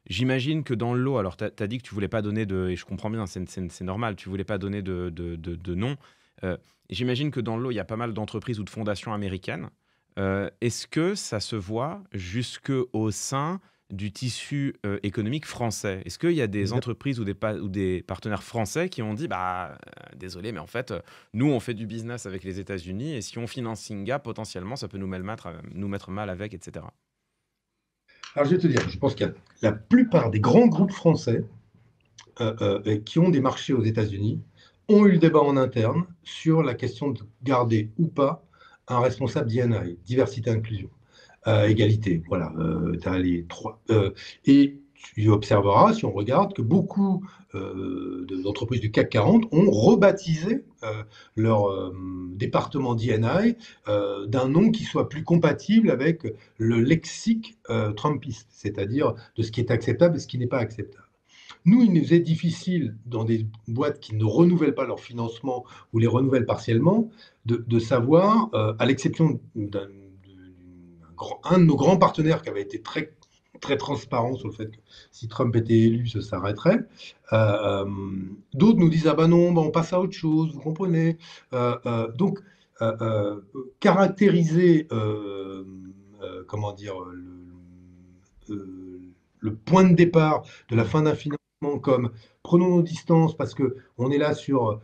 Speaker 1: J'imagine que dans le lot, alors tu as dit que tu voulais pas donner et je comprends bien, c'est normal, tu voulais pas donner de nom. Euh, J'imagine que dans le lot, il y a pas mal d'entreprises ou de fondations américaines. Est-ce que ça se voit jusque au sein du tissu économique français? Est-ce qu'il y a des entreprises ou des partenaires français qui ont dit, bah, désolé, mais en fait, nous, on fait du business avec les États-Unis et si on finance Singa, potentiellement, ça peut nous mettre mal avec, etc.
Speaker 2: Alors, je vais te dire, je pense qu'il y a la plupart des grands groupes français qui ont des marchés aux États-Unis ont eu le débat en interne sur la question de garder ou pas un responsable D&I, diversité inclusion, égalité. Voilà, tu as les trois. Et tu observeras, si on regarde, que beaucoup d'entreprises du CAC 40 ont rebaptisé leur département D&I d'un nom qui soit plus compatible avec le lexique trumpiste, c'est-à-dire de ce qui est acceptable et ce qui n'est pas acceptable. Nous, il nous est difficile, dans des boîtes qui ne renouvellent pas leur financement ou les renouvellent partiellement, de savoir, à l'exception un de nos grands partenaires qui avait été très, très transparent sur le fait que si Trump était élu, ça s'arrêterait. Euh, D'autres nous disent, ah ben non, ben on passe à autre chose, vous comprenez. Donc, caractériser, comment dire, le point de départ de la
Speaker 1: Mm.
Speaker 2: fin d'un financement comme prenons nos distances parce que on est là sur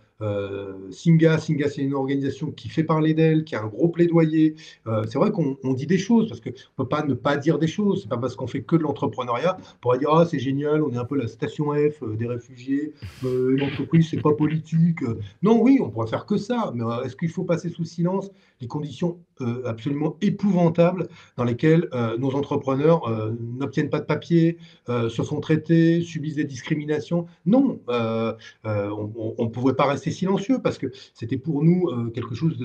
Speaker 2: Singa. Singa, c'est une organisation qui fait parler d'elle, qui a un gros plaidoyer. C'est vrai qu'on dit des choses parce qu'on ne peut pas ne pas dire des choses. C'est pas parce qu'on fait que de l'entrepreneuriat on pourrait dire ah c'est génial, on est un peu la station F des réfugiés, l'entreprise c'est pas politique. Non, oui, on pourrait faire que ça, mais est-ce qu'il faut passer sous silence les conditions absolument épouvantables dans lesquelles nos entrepreneurs n'obtiennent pas de papier, se font traiter, subissent des discriminations? Non, on ne pouvait pas rester silencieux parce que c'était pour nous quelque chose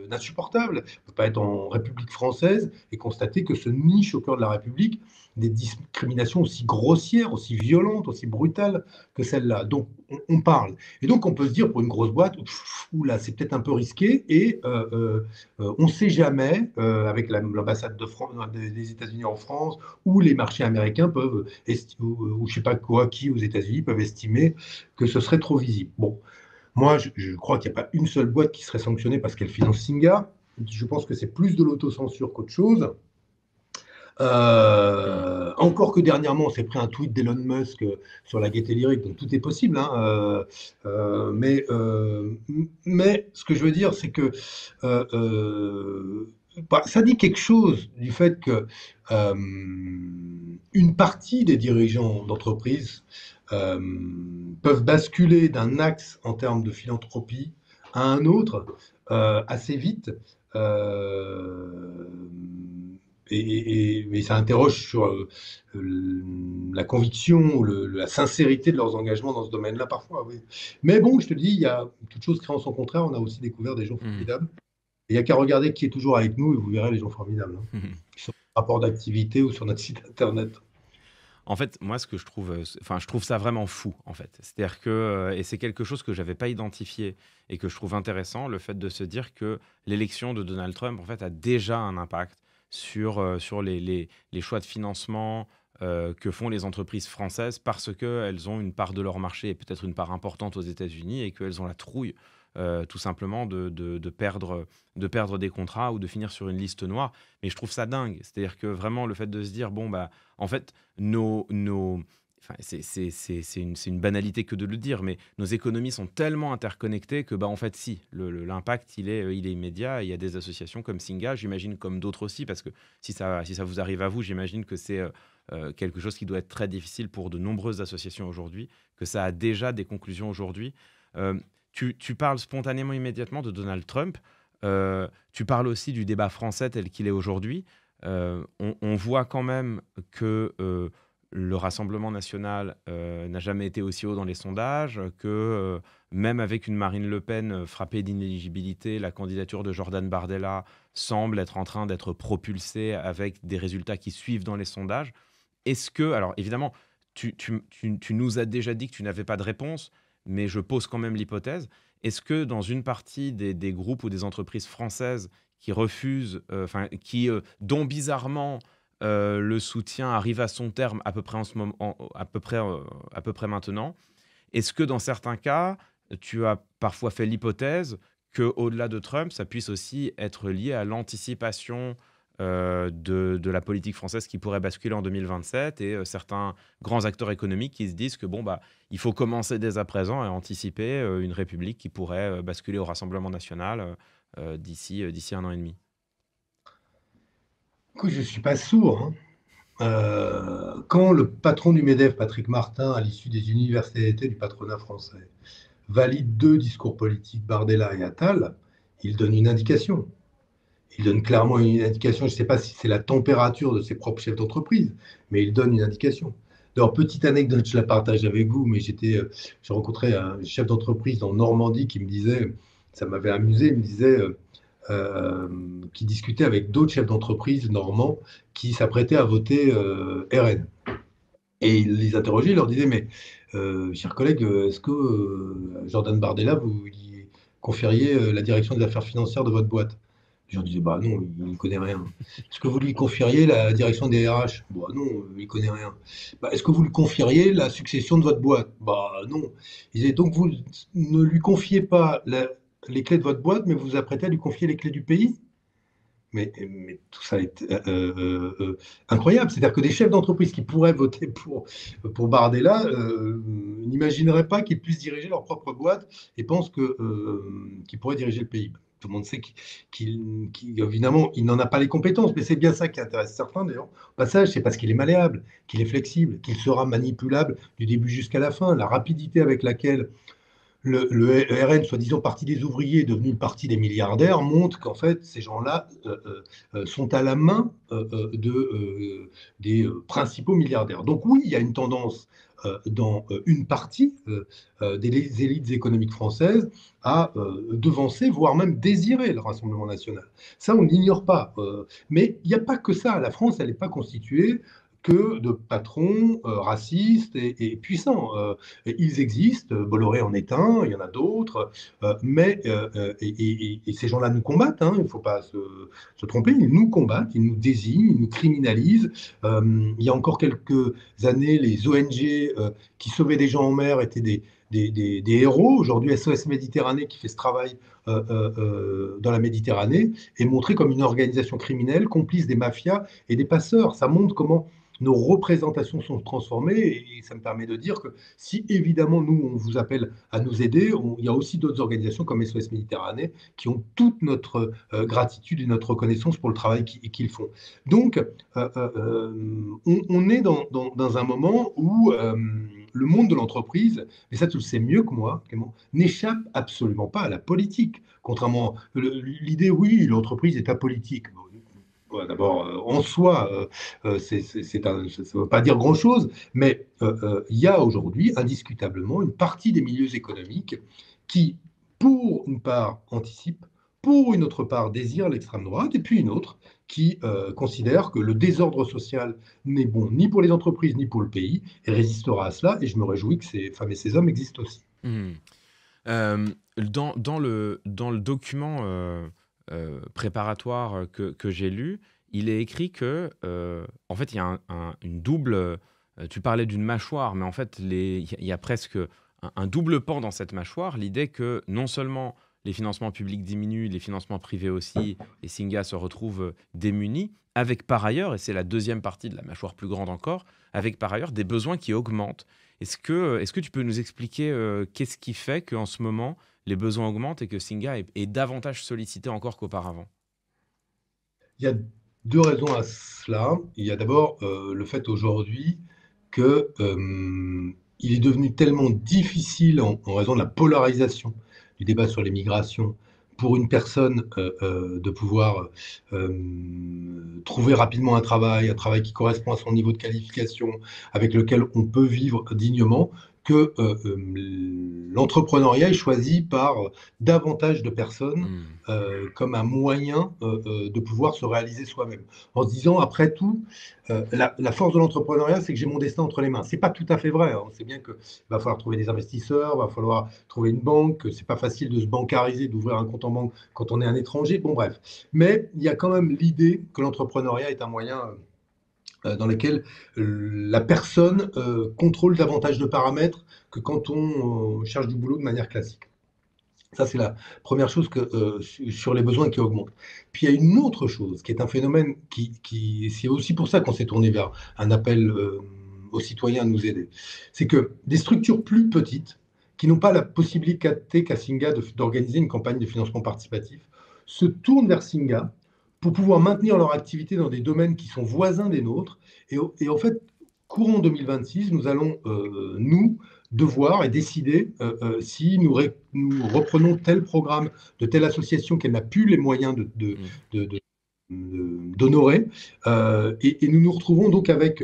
Speaker 2: d'insupportable. On ne peut pas être en République française et constater que se niche au cœur de la République des discriminations aussi grossières, aussi violentes, aussi brutales que celle-là. Donc, on parle. Et donc, on peut se dire, pour une grosse boîte, oula, c'est peut-être un peu risqué. Et on ne sait jamais, avec l'ambassade des États-Unis en France, où les marchés américains peuvent, ou je ne sais pas quoi, qui aux États-Unis peuvent estimer que ce serait trop visible. Bon, moi, je crois qu'il n'y a pas une seule boîte qui serait sanctionnée parce qu'elle finance Singa. Je pense que c'est plus de l'autocensure qu'autre chose.
Speaker 1: Mm.
Speaker 2: Encore que dernièrement, on s'est pris un tweet d'Elon Musk sur la gaieté lyrique, donc tout est possible. Hein, mais ce que je veux dire, c'est que bah, ça dit quelque chose du fait que une partie des dirigeants d'entreprise euh, peuvent basculer d'un axe en termes de philanthropie à un autre assez vite. Euh, et ça interroge sur la conviction ou la sincérité de leurs engagements dans ce domaine-là parfois. Oui. Mais bon, je te dis, il y a toute chose créant son contraire. On a aussi découvert des gens
Speaker 1: Mm.
Speaker 2: formidables. Et il n'y a qu'à regarder qui est toujours avec nous et vous verrez les gens formidables. Hein, sur notre rapport d'activité ou sur notre site internet.
Speaker 1: En fait, moi, ce que je trouve, enfin, je trouve ça vraiment fou, en fait. C'est-à-dire que, et c'est quelque chose que j'avais pas identifié et que je trouve intéressant, le fait de se dire que l'élection de Donald Trump, en fait, a déjà un impact sur les choix de financement que font les entreprises françaises parce qu'elles ont une part de leur marché et peut-être une part importante aux États-Unis et qu'elles ont la trouille. Tout simplement de perdre des contrats ou de finir sur une liste noire. Mais je trouve ça dingue. C'est-à-dire que vraiment, le fait de se dire, bon, bah, en fait, enfin, c'est une banalité que de le dire, mais nos économies sont tellement interconnectées que, bah, en fait, si, l'impact, il est immédiat. Il y a des associations comme Singa, j'imagine comme d'autres aussi, parce que si ça vous arrive à vous, j'imagine que c'est quelque chose qui doit être très difficile pour de nombreuses associations aujourd'hui, que ça a déjà des conclusions aujourd'hui. Euh, Tu parles spontanément, immédiatement de Donald Trump. Tu parles aussi du débat français tel qu'il est aujourd'hui. On voit quand même que le Rassemblement national n'a jamais été aussi haut dans les sondages, que même avec une Marine Le Pen frappée d'inéligibilité, la candidature de Jordan Bardella semble être en train d'être propulsée avec des résultats qui suivent dans les sondages. Est-ce que, alors évidemment, tu nous as déjà dit que tu n'avais pas de réponse, mais je pose quand même l'hypothèse. Est-ce que dans une partie des groupes ou des entreprises françaises qui refusent, dont bizarrement le soutien arrive à son terme à peu près en ce moment, à peu près maintenant, est-ce que dans certains cas, tu as parfois fait l'hypothèse qu'au-delà de Trump, ça puisse aussi être lié à l'anticipation de la politique française qui pourrait basculer en 2027 et certains grands acteurs économiques qui se disent que bon, bah, il faut commencer dès à présent à anticiper une république qui pourrait basculer au Rassemblement national d'ici un an et demi.
Speaker 2: Écoute, je ne suis pas sourd, hein. Quand le patron du MEDEF, Patrick Martin, à l'issue des universités du patronat français, valide deux discours politiques, Bardella et Attal, il donne une indication. Il donne clairement une indication. Je ne sais pas si c'est la température de ses propres chefs d'entreprise, mais il donne une indication. D'ailleurs, petite anecdote, je la partage avec vous, mais j'ai rencontré un chef d'entreprise en Normandie qui me disait, ça m'avait amusé, il me disait, qui discutait avec d'autres chefs d'entreprise normands qui s'apprêtaient à voter RN. Et il les interrogeait, il leur disait, mais chers collègues, est-ce que Jordan Bardella, vous lui confieriez la direction des affaires financières de votre boîte? Les gens disaient, bah non, il ne connaît rien. Est-ce que vous lui confieriez la direction des RH? Bah non, il ne connaît rien. Bah, est-ce que vous lui confieriez la succession de votre boîte? Bah non. Ils disaient, donc vous ne lui confiez pas les clés de votre boîte, mais vous vous apprêtez à lui confier les clés du pays? Mais tout ça est incroyable. C'est-à-dire que des chefs d'entreprise qui pourraient voter pour Bardella n'imagineraient pas qu'ils puissent diriger leur propre boîte et pensent qu'ils pourraient diriger le pays. Tout le monde sait évidemment, il n'en a pas les compétences, mais c'est bien ça qui intéresse certains, d'ailleurs. Au passage, c'est parce qu'il est malléable, qu'il est flexible, qu'il sera manipulable du début jusqu'à la fin. La rapidité avec laquelle le RN, soi-disant parti des ouvriers, devenu le parti des milliardaires, montre qu'en fait, ces gens-là sont à la main des principaux milliardaires. Donc oui, il y a une tendance dans une partie des élites économiques françaises à devancer, voire même désirer le Rassemblement national. Ça, on ne l'ignore pas. Mais il n'y a pas que ça. La France, elle n'est pas constituée que de patrons racistes et puissants. Ils existent, Bolloré en est un, il y en a d'autres, et ces gens-là nous combattent, hein, il ne faut pas se tromper, ils nous combattent, ils nous désignent, ils nous criminalisent. Il y a encore quelques années, les ONG qui sauvaient des gens en mer étaient des héros. Aujourd'hui, SOS Méditerranée, qui fait ce travail dans la Méditerranée, est montré comme une organisation criminelle, complice des mafias et des passeurs. Ça montre comment nos représentations sont transformées et ça me permet de dire que si évidemment nous, on vous appelle à nous aider, il y a aussi d'autres organisations comme SOS Méditerranée qui ont toute notre gratitude et notre reconnaissance pour le travail qu'ils font. Donc, on est dans un moment où le monde de l'entreprise, mais ça tu le sais mieux que moi, Clément, n'échappe absolument pas à la politique. Contrairement à l'idée, oui, l'entreprise est apolitique. Ouais, d'abord, en soi, ça ne veut pas dire grand-chose, mais il y a aujourd'hui indiscutablement une partie des milieux économiques qui, pour une part, anticipent, pour une autre part, désirent l'extrême droite, et puis une autre qui considère que le désordre social n'est bon ni pour les entreprises ni pour le pays, et résistera à cela, et je me réjouis que ces femmes et ces hommes existent aussi.
Speaker 1: Mmh. Dans le document préparatoire que j'ai lu, il est écrit que, en fait, il y a une double. Tu parlais d'une mâchoire, mais en fait, il y a presque un double pan dans cette mâchoire. L'idée que non seulement les financements publics diminuent, les financements privés aussi, et Singa se retrouve démuni, avec par ailleurs, et c'est la deuxième partie de la mâchoire plus grande encore, avec par ailleurs des besoins qui augmentent. Est-ce que tu peux nous expliquer qu'est-ce qui fait qu'en ce moment, les besoins augmentent et que Singa est davantage sollicité encore qu'auparavant?
Speaker 2: Il y a deux raisons à cela. Il y a d'abord le fait aujourd'hui que il est devenu tellement difficile en raison de la polarisation du débat sur les migrations pour une personne de pouvoir trouver rapidement un travail qui correspond à son niveau de qualification, avec lequel on peut vivre dignement, que l'entrepreneuriat est choisi par davantage de personnes
Speaker 1: Hmm.
Speaker 2: comme un moyen de pouvoir se réaliser soi-même. En se disant, après tout, la force de l'entrepreneuriat, c'est que j'ai mon destin entre les mains. C'est pas tout à fait vrai, hein. On sait bien qu'il va falloir trouver des investisseurs, il va falloir trouver une banque, que c'est pas facile de se bancariser, d'ouvrir un compte en banque quand on est un étranger. Bon, bref. Mais il y a quand même l'idée que l'entrepreneuriat est un moyen dans lequel la personne contrôle davantage de paramètres que quand on cherche du boulot de manière classique. Ça, c'est la première chose sur les besoins qui augmentent. Puis il y a une autre chose qui est un phénomène c'est aussi pour ça qu'on s'est tourné vers un appel aux citoyens à nous aider. C'est que des structures plus petites, qui n'ont pas la possibilité qu'à Singa d'organiser une campagne de financement participatif, se tournent vers Singa pour pouvoir maintenir leur activité dans des domaines qui sont voisins des nôtres. Et en fait, courant 2026, nous allons, nous, devoir et décider si nous reprenons tel programme de telle association qu'elle n'a plus les moyens
Speaker 1: Hmm.
Speaker 2: d'honorer. Et nous nous retrouvons donc avec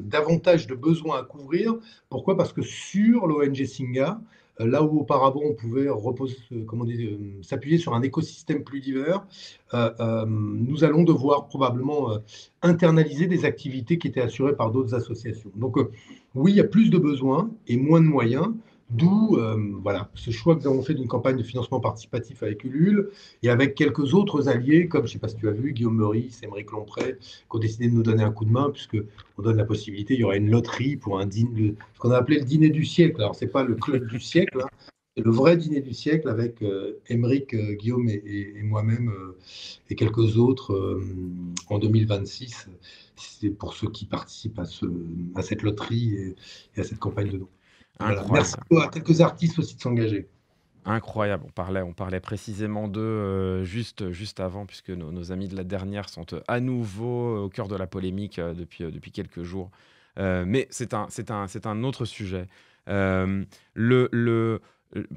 Speaker 2: davantage de besoins à couvrir. Pourquoi? Parce que sur l'ONG Singa, là où auparavant on pouvait s'appuyer sur un écosystème plus divers, nous allons devoir probablement internaliser des activités qui étaient assurées par d'autres associations. Donc oui, il y a plus de besoins et moins de moyens, d'où voilà, ce choix que nous avons fait d'une campagne de financement participatif avec Ulule et avec quelques autres alliés, comme je ne sais pas si tu as vu, Guillaume Meurice, Émeric Lompré, qui ont décidé de nous donner un coup de main, puisqu'on donne la possibilité, il y aura une loterie pour ce qu'on a appelé le dîner du siècle. Alors, ce n'est pas le club du siècle, hein, c'est le vrai dîner du siècle avec Émeric, Guillaume et moi-même et quelques autres en 2026. C'est pour ceux qui participent à cette loterie et à cette campagne de dons. Voilà. Merci
Speaker 1: Incroyable.
Speaker 2: à quelques artistes aussi de s'engager.
Speaker 1: Incroyable. On parlait précisément d'eux juste avant, puisque nos amis de la dernière sont à nouveau au cœur de la polémique depuis quelques jours. Mais c'est un autre sujet. Euh, le, le,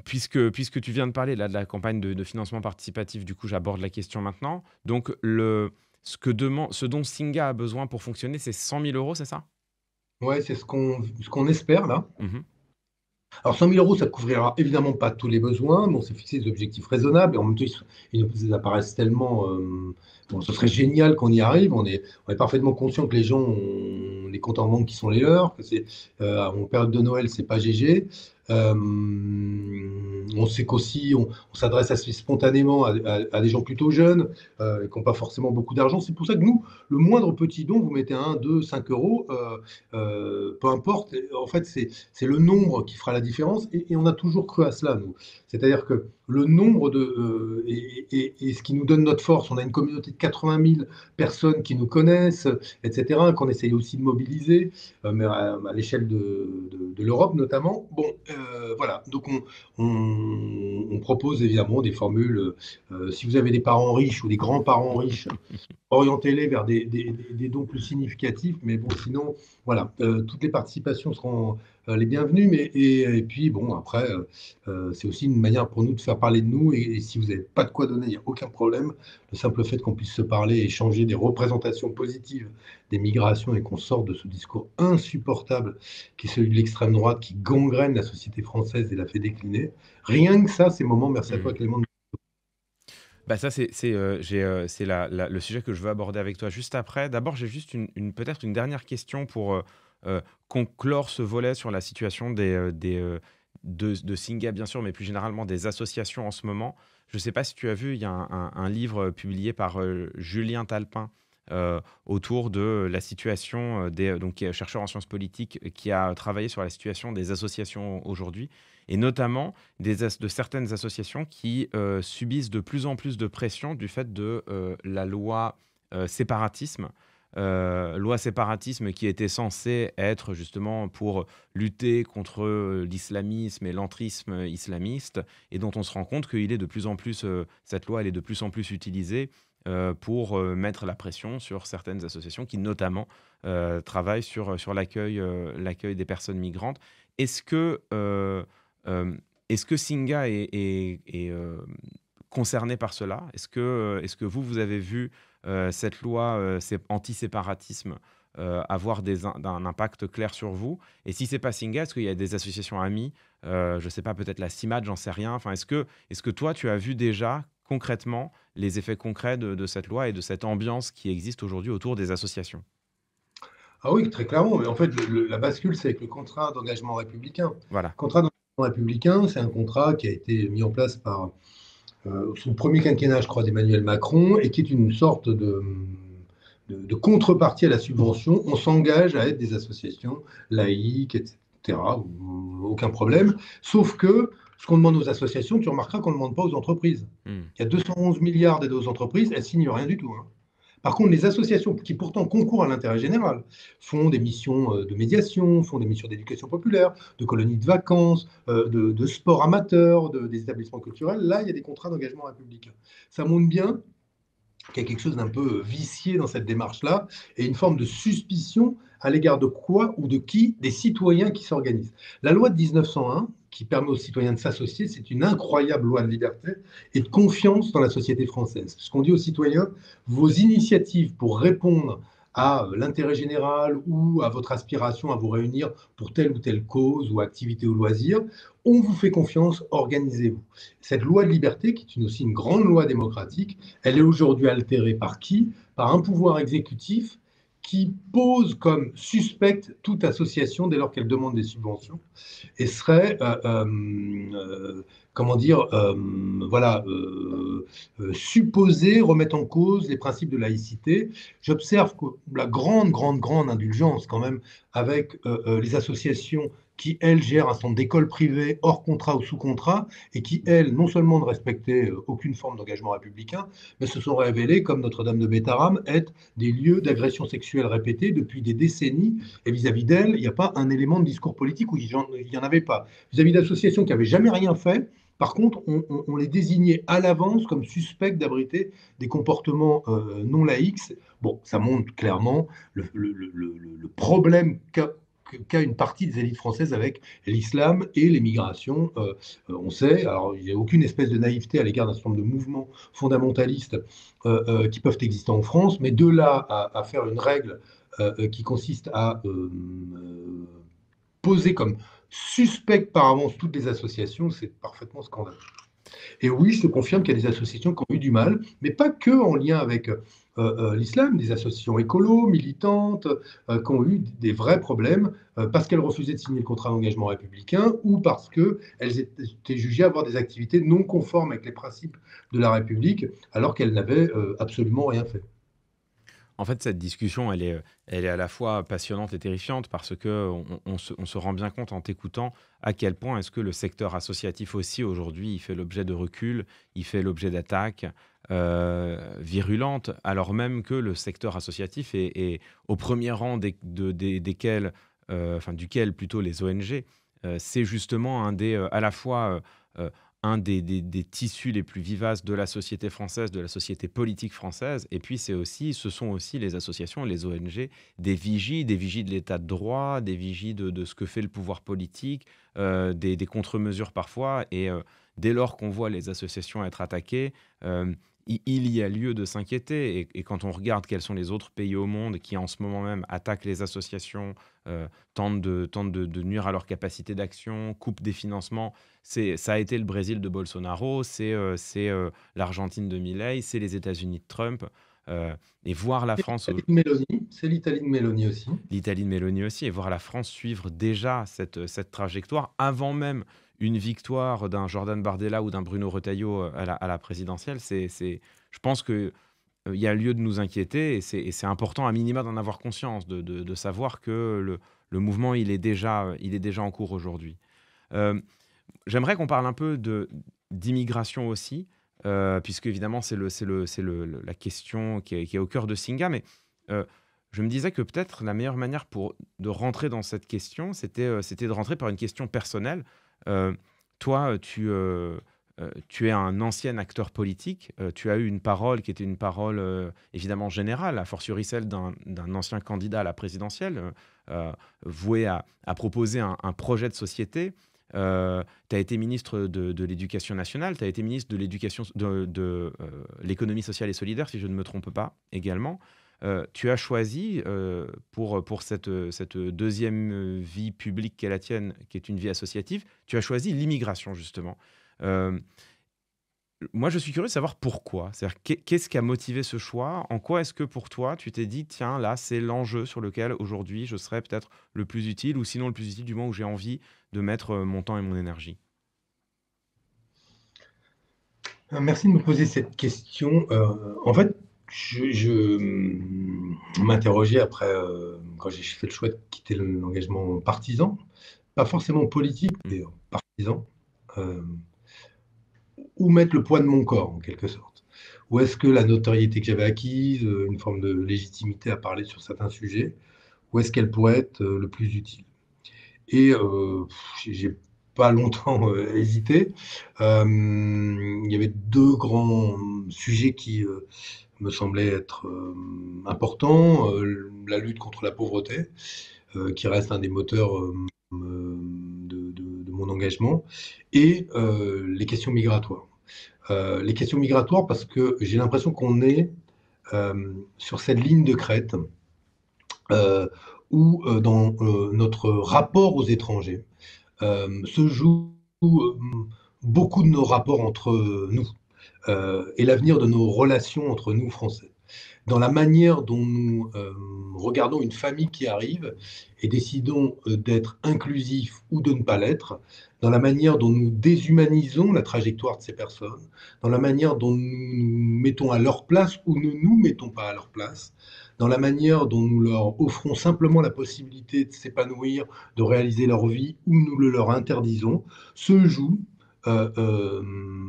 Speaker 1: puisque tu viens de parler là, de la campagne de financement participatif, du coup, j'aborde la question maintenant. Donc, ce dont Singa a besoin pour fonctionner, c'est 100 000 euros, c'est ça?
Speaker 2: Ouais, c'est ce qu'on espère là.
Speaker 1: Mhm.
Speaker 2: Alors 100 000 euros, ça ne couvrira évidemment pas tous les besoins, mais on s'est fixé des objectifs raisonnables. Et en même temps, ils apparaissent tellement... bon, ce serait génial qu'on y arrive. On est parfaitement conscient que les gens ont des comptes en banque qui sont les leurs, que en période de Noël, c'est pas GG. Euh, on sait qu'aussi, on s'adresse assez spontanément à des gens plutôt jeunes et qui n'ont pas forcément beaucoup d'argent. C'est pour ça que nous, le moindre petit don, vous mettez 1, 2, 5 euros, peu importe. En fait, c'est le nombre qui fera la différence et on a toujours cru à cela, nous. C'est-à-dire que le nombre et ce qui nous donne notre force, on a une communauté de 80 000 personnes qui nous connaissent, etc., qu'on essaye aussi de mobiliser, mais à l'échelle de l'Europe notamment. Bon, voilà, donc on propose évidemment des formules. Si vous avez des parents riches ou des grands-parents riches, orientez-les vers des dons plus significatifs. Mais bon, sinon, voilà, toutes les participations seront les bienvenues. Et puis, bon, après, c'est aussi une manière pour nous de faire parler de nous. Et si vous n'avez pas de quoi donner, il n'y a aucun problème. Le simple fait qu'on puisse se parler et échanger des représentations positives des migrations et qu'on sorte de ce discours insupportable qui est celui de l'extrême droite qui gangrène la société française et la fait décliner. Rien que ça, ces moments, merci à toi,
Speaker 1: Mhm.
Speaker 2: Clément.
Speaker 1: Bah ça, c'est le sujet que je veux aborder avec toi juste après. D'abord, j'ai juste peut-être une dernière question pour conclure ce volet sur la situation de Singa, bien sûr, mais plus généralement des associations en ce moment. Je ne sais pas si tu as vu, il y a un livre publié par Julien Talpin autour de la situation donc, qui est chercheur en sciences politiques, qui a travaillé sur la situation des associations aujourd'hui, et notamment de certaines associations qui subissent de plus en plus de pression du fait de la loi séparatisme. Loi séparatisme qui était censée être justement pour lutter contre l'islamisme et l'entrisme islamiste, et dont on se rend compte qu'il est de plus en plus, cette loi elle est de plus en plus utilisée pour mettre la pression sur certaines associations qui notamment travaillent sur l'accueil des personnes migrantes. Est-ce que, euh, est-ce que Singa est concernés par cela? Est-ce que vous avez vu cette loi anti-séparatisme avoir un impact clair sur vous? Et si c'est pas Singa, est-ce qu'il y a des associations amies, je ne sais pas, peut-être la CIMAD, j'en sais rien. Enfin, est-ce que toi, tu as vu déjà concrètement les effets concrets de cette loi et de cette ambiance qui existe aujourd'hui autour des associations?
Speaker 2: Ah oui, très clairement. Mais en fait, la bascule, c'est avec le contrat d'engagement républicain.
Speaker 1: Voilà.
Speaker 2: Le contrat d'engagement républicain, c'est un contrat qui a été mis en place sous le premier quinquennat, je crois, d'Emmanuel Macron, et qui est une sorte de contrepartie à la subvention. On s'engage à être des associations laïques, etc. Aucun problème. Sauf que ce qu'on demande aux associations, tu remarqueras qu'on ne demande pas aux entreprises.
Speaker 1: Hmm.
Speaker 2: Il y a 211 milliards d'aides aux entreprises, elles signent rien du tout, hein. Par contre, les associations qui pourtant concourent à l'intérêt général font des missions de médiation, font des missions d'éducation populaire, de colonies de vacances, de sport amateur, des établissements culturels. Là, il y a des contrats d'engagement républicain. Ça montre bien qu'il y a quelque chose d'un peu vicié dans cette démarche-là et une forme de suspicion à l'égard de quoi ou de qui? Des citoyens qui s'organisent. La loi de 1901, qui permet aux citoyens de s'associer, c'est une incroyable loi de liberté et de confiance dans la société française. Ce qu'on dit aux citoyens, vos initiatives pour répondre à l'intérêt général ou à votre aspiration à vous réunir pour telle ou telle cause ou activité ou loisir, on vous fait confiance, organisez-vous. Cette loi de liberté, qui est aussi une grande loi démocratique, elle est aujourd'hui altérée par qui? Par un pouvoir exécutif qui pose comme suspecte toute association dès lors qu'elle demande des subventions et serait, comment dire, voilà, supposé remettre en cause les principes de laïcité. J'observe que la grande indulgence quand même avec les associations qui, elles, gèrent un centre d'école privée hors contrat ou sous contrat et qui, elles, non seulement ne respectaient aucune forme d'engagement républicain, mais se sont révélées, comme Notre-Dame de Bétarame, être des lieux d'agression sexuelle répétées depuis des décennies. Et vis-à-vis d'elles, il n'y a pas un élément de discours politique où il n'y en avait pas. Vis-à-vis d'associations qui n'avaient jamais rien fait, par contre, on les désignait à l'avance comme suspects d'abriter des comportements non laïques. Bon, ça montre clairement le problème qu'a une partie des élites françaises avec l'islam et les migrations. On sait, alors il n'y a aucune espèce de naïveté à l'égard d'un certain nombre de mouvements fondamentalistes qui peuvent exister en France, mais de là à faire une règle qui consiste à poser comme suspect par avance toutes les associations, c'est parfaitement scandaleux. Et oui, je te confirme qu'il y a des associations qui ont eu du mal, mais pas que en lien avec l'islam, des associations écolo, militantes, qui ont eu des vrais problèmes parce qu'elles refusaient de signer le contrat d'engagement républicain ou parce qu'elles étaient jugées avoir des activités non conformes avec les principes de la République, alors qu'elles n'avaient absolument rien fait.
Speaker 1: En fait, cette discussion, elle est à la fois passionnante et terrifiante parce que on se rend bien compte en t'écoutant à quel point est-ce que le secteur associatif aussi aujourd'hui, il fait l'objet de recul, il fait l'objet d'attaques virulentes, alors même que le secteur associatif est au premier rang desquels, enfin duquel plutôt les ONG, c'est justement à la fois un des tissus les plus vivaces de la société française, de la société politique française. Et puis, ce sont aussi les associations et les ONG des vigies de l'état de droit, des vigies de ce que fait le pouvoir politique, des contre-mesures parfois. Et dès lors qu'on voit les associations être attaquées, il y a lieu de s'inquiéter. Et quand on regarde quels sont les autres pays au monde qui, en ce moment même, attaquent les associations, tentent de nuire à leur capacité d'action, coupent des financements, ça a été le Brésil de Bolsonaro, c'est l'Argentine de Milei, c'est les États-Unis de Trump. Et voir la France,
Speaker 2: C'est l'Italie de Mélanie aussi.
Speaker 1: l'Italie de Meloni aussi, et voir la France suivre déjà cette trajectoire avant même une victoire d'un Jordan Bardella ou d'un Bruno Retailleau à la présidentielle, je pense que il y a lieu de nous inquiéter et c'est important à minima d'en avoir conscience, de savoir que le mouvement il est déjà en cours aujourd'hui. Euh, J'aimerais qu'on parle un peu d'immigration aussi, puisque évidemment la question qui est au cœur de Singa, mais euh, je me disais que peut-être la meilleure manière de rentrer dans cette question, c'était de rentrer par une question personnelle. Euh, Toi, tu es un ancien acteur politique, tu as eu une parole qui était une parole évidemment générale, a fortiori celle d'un ancien candidat à la présidentielle, voué à proposer un projet de société. tu as été ministre de l'Éducation nationale, tu as été ministre de l'économie sociale et solidaire, si je ne me trompe pas, également. Tu as choisi, pour cette deuxième vie publique qu'est la tienne, qui est une vie associative, tu as choisi l'immigration, justement. Euh, Moi, je suis curieux de savoir pourquoi. C'est-à-dire, qu'est-ce qui a motivé ce choix? En quoi est-ce que pour toi, tu t'es dit, tiens, là, c'est l'enjeu sur lequel aujourd'hui je serais peut-être le plus utile, ou sinon le plus utile du moment où j'ai envie de mettre mon temps et mon énergie?
Speaker 2: Merci de me poser cette question. En fait, je m'interrogeais après, quand j'ai fait le choix de quitter l'engagement partisan, pas forcément politique,
Speaker 1: Mm.
Speaker 2: mais partisan, euh, où mettre le poids de mon corps, en quelque sorte. Où est-ce que la notoriété que j'avais acquise, une forme de légitimité à parler sur certains sujets, où est-ce qu'elle pourrait être le plus utile? Et j'ai pas longtemps hésité. Il y avait deux grands sujets qui me semblaient être importants. La lutte contre la pauvreté, qui reste un des moteurs de mon engagement, et les questions migratoires. Les questions migratoires parce que j'ai l'impression qu'on est sur cette ligne de crête euh, où dans notre rapport aux étrangers se jouent beaucoup de nos rapports entre nous et l'avenir de nos relations entre nous, Français. Dans la manière dont nous regardons une famille qui arrive et décidons d'être inclusifs ou de ne pas l'être, dans la manière dont nous déshumanisons la trajectoire de ces personnes, dans la manière dont nous nous mettons à leur place ou ne nous mettons pas à leur place, dans la manière dont nous leur offrons simplement la possibilité de s'épanouir, de réaliser leur vie ou nous le leur interdisons, se joue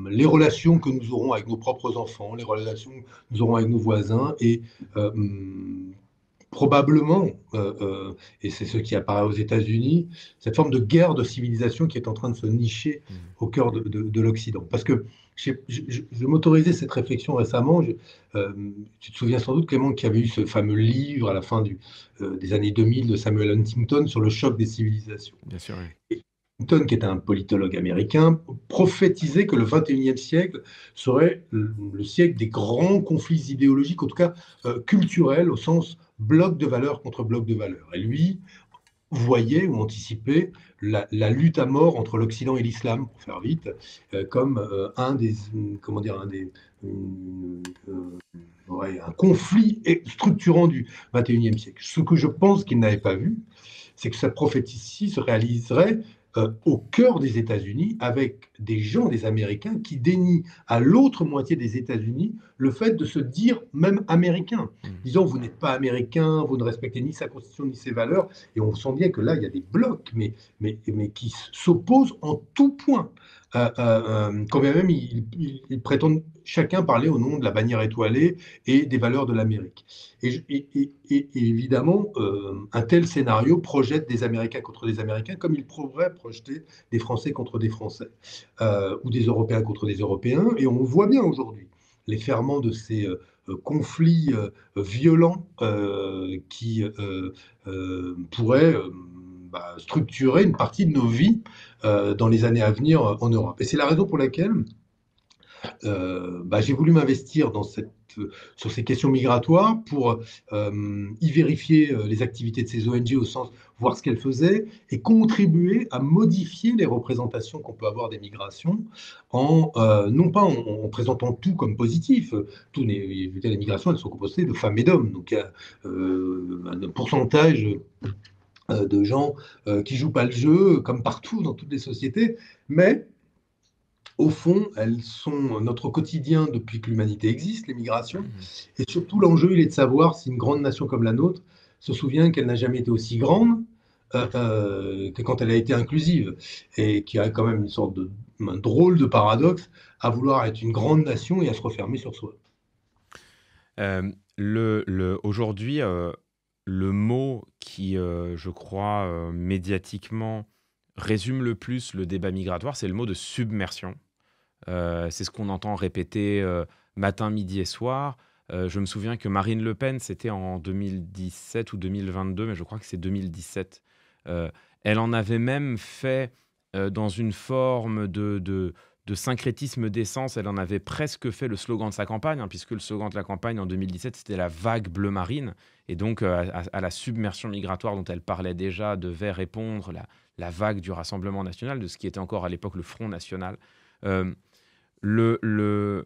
Speaker 2: les relations que nous aurons avec nos propres enfants, les relations que nous aurons avec nos voisins et euh, probablement, et c'est ce qui apparaît aux États-Unis, cette forme de guerre de civilisation qui est en train de se nicher
Speaker 1: Mm.
Speaker 2: au cœur de l'Occident. Parce que je m'autorisais cette réflexion récemment. Tu te souviens sans doute, Clément, qu'il y avait eu ce fameux livre à la fin des années 2000 de Samuel Huntington sur le choc des civilisations.
Speaker 1: Bien sûr, oui.
Speaker 2: Et Huntington, qui est un politologue américain, prophétisait que le 21e siècle serait le siècle des grands conflits idéologiques, en tout cas culturels, au sens bloc de valeurs contre bloc de valeurs. Et lui voyait ou anticipait la lutte à mort entre l'Occident et l'islam, pour faire vite, comme un des, comment dire, ouais, un conflit structurant du 21e siècle. Ce que je pense qu'il n'avait pas vu, c'est que cette prophétie se réaliserait au cœur des États-Unis avec des gens, des Américains, qui dénient à l'autre moitié des États-Unis le fait de se dire même américain,
Speaker 1: Mm.
Speaker 2: disant vous n'êtes pas américain, vous ne respectez ni sa constitution ni ses valeurs, et on sent bien que là il y a des blocs, mais qui s'opposent en tout point. Quand bien même ils prétendent chacun parler au nom de la bannière étoilée et des valeurs de l'Amérique. Et évidemment, un tel scénario projette des Américains contre des Américains, comme il pourrait projeter des Français contre des Français, ou des Européens contre des Européens. Et on voit bien aujourd'hui les ferments de ces conflits violents qui pourraient structurer une partie de nos vies dans les années à venir en Europe. Et c'est la raison pour laquelle j'ai voulu m'investir sur ces questions migratoires pour y vérifier les activités de ces ONG au sens voir ce qu'elles faisaient et contribuer à modifier les représentations qu'on peut avoir des migrations non pas en présentant tout comme positif. Les migrations, elles sont composées de femmes et d'hommes. Donc il y a un pourcentage de gens qui jouent pas le jeu, comme partout dans toutes les sociétés, mais au fond, elles sont notre quotidien depuis que l'humanité existe, les migrations.
Speaker 1: Mhm.
Speaker 2: Et surtout, l'enjeu, il est de savoir si une grande nation comme la nôtre se souvient qu'elle n'a jamais été aussi grande que quand elle a été inclusive. Et qu'il y a quand même une sorte un drôle de paradoxe à vouloir être une grande nation et à se refermer sur soi.
Speaker 1: Aujourd'hui, le mot qui, je crois, médiatiquement résume le plus le débat migratoire, c'est le mot de submersion. C'est ce qu'on entend répéter matin, midi et soir. Je me souviens que Marine Le Pen, c'était en 2017 ou 2022, mais je crois que c'est 2017. Elle en avait même fait dans une forme de syncrétisme d'essence. Elle en avait presque fait le slogan de sa campagne, hein, puisque le slogan de la campagne en 2017, c'était la vague bleu marine. Et donc, à la submersion migratoire dont elle parlait déjà, devait répondre la vague du Rassemblement national, de ce qui était encore à l'époque le Front national. Euh, le, le-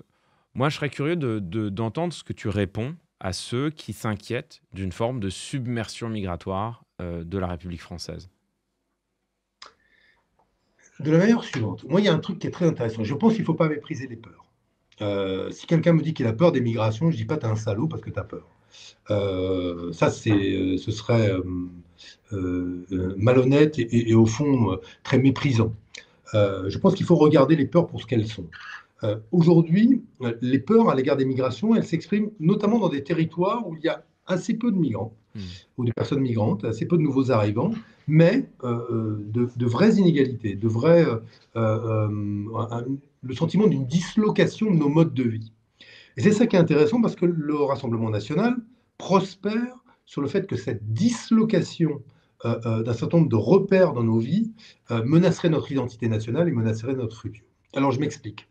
Speaker 1: Moi, je serais curieux d'entendre ce que tu réponds à ceux qui s'inquiètent d'une forme de submersion migratoire de la République française.
Speaker 2: De la manière suivante, moi, il y a un truc qui est très intéressant. Je pense qu'il ne faut pas mépriser les peurs. Si quelqu'un me dit qu'il a peur des migrations, je ne dis pas t'es un salaud parce que tu as peur. Ça, ce serait malhonnête et au fond très méprisant. Je pense qu'il faut regarder les peurs pour ce qu'elles sont. Aujourd'hui, les peurs à l'égard des migrations, elles s'expriment notamment dans des territoires où il y a assez peu de migrants
Speaker 1: Hmm.
Speaker 2: ou de personnes migrantes, assez peu de nouveaux arrivants, mais de vraies inégalités, le sentiment d'une dislocation de nos modes de vie. Et c'est ça qui est intéressant parce que le Rassemblement national prospère sur le fait que cette dislocation d'un certain nombre de repères dans nos vies menacerait notre identité nationale et menacerait notre futur. Alors je m'explique.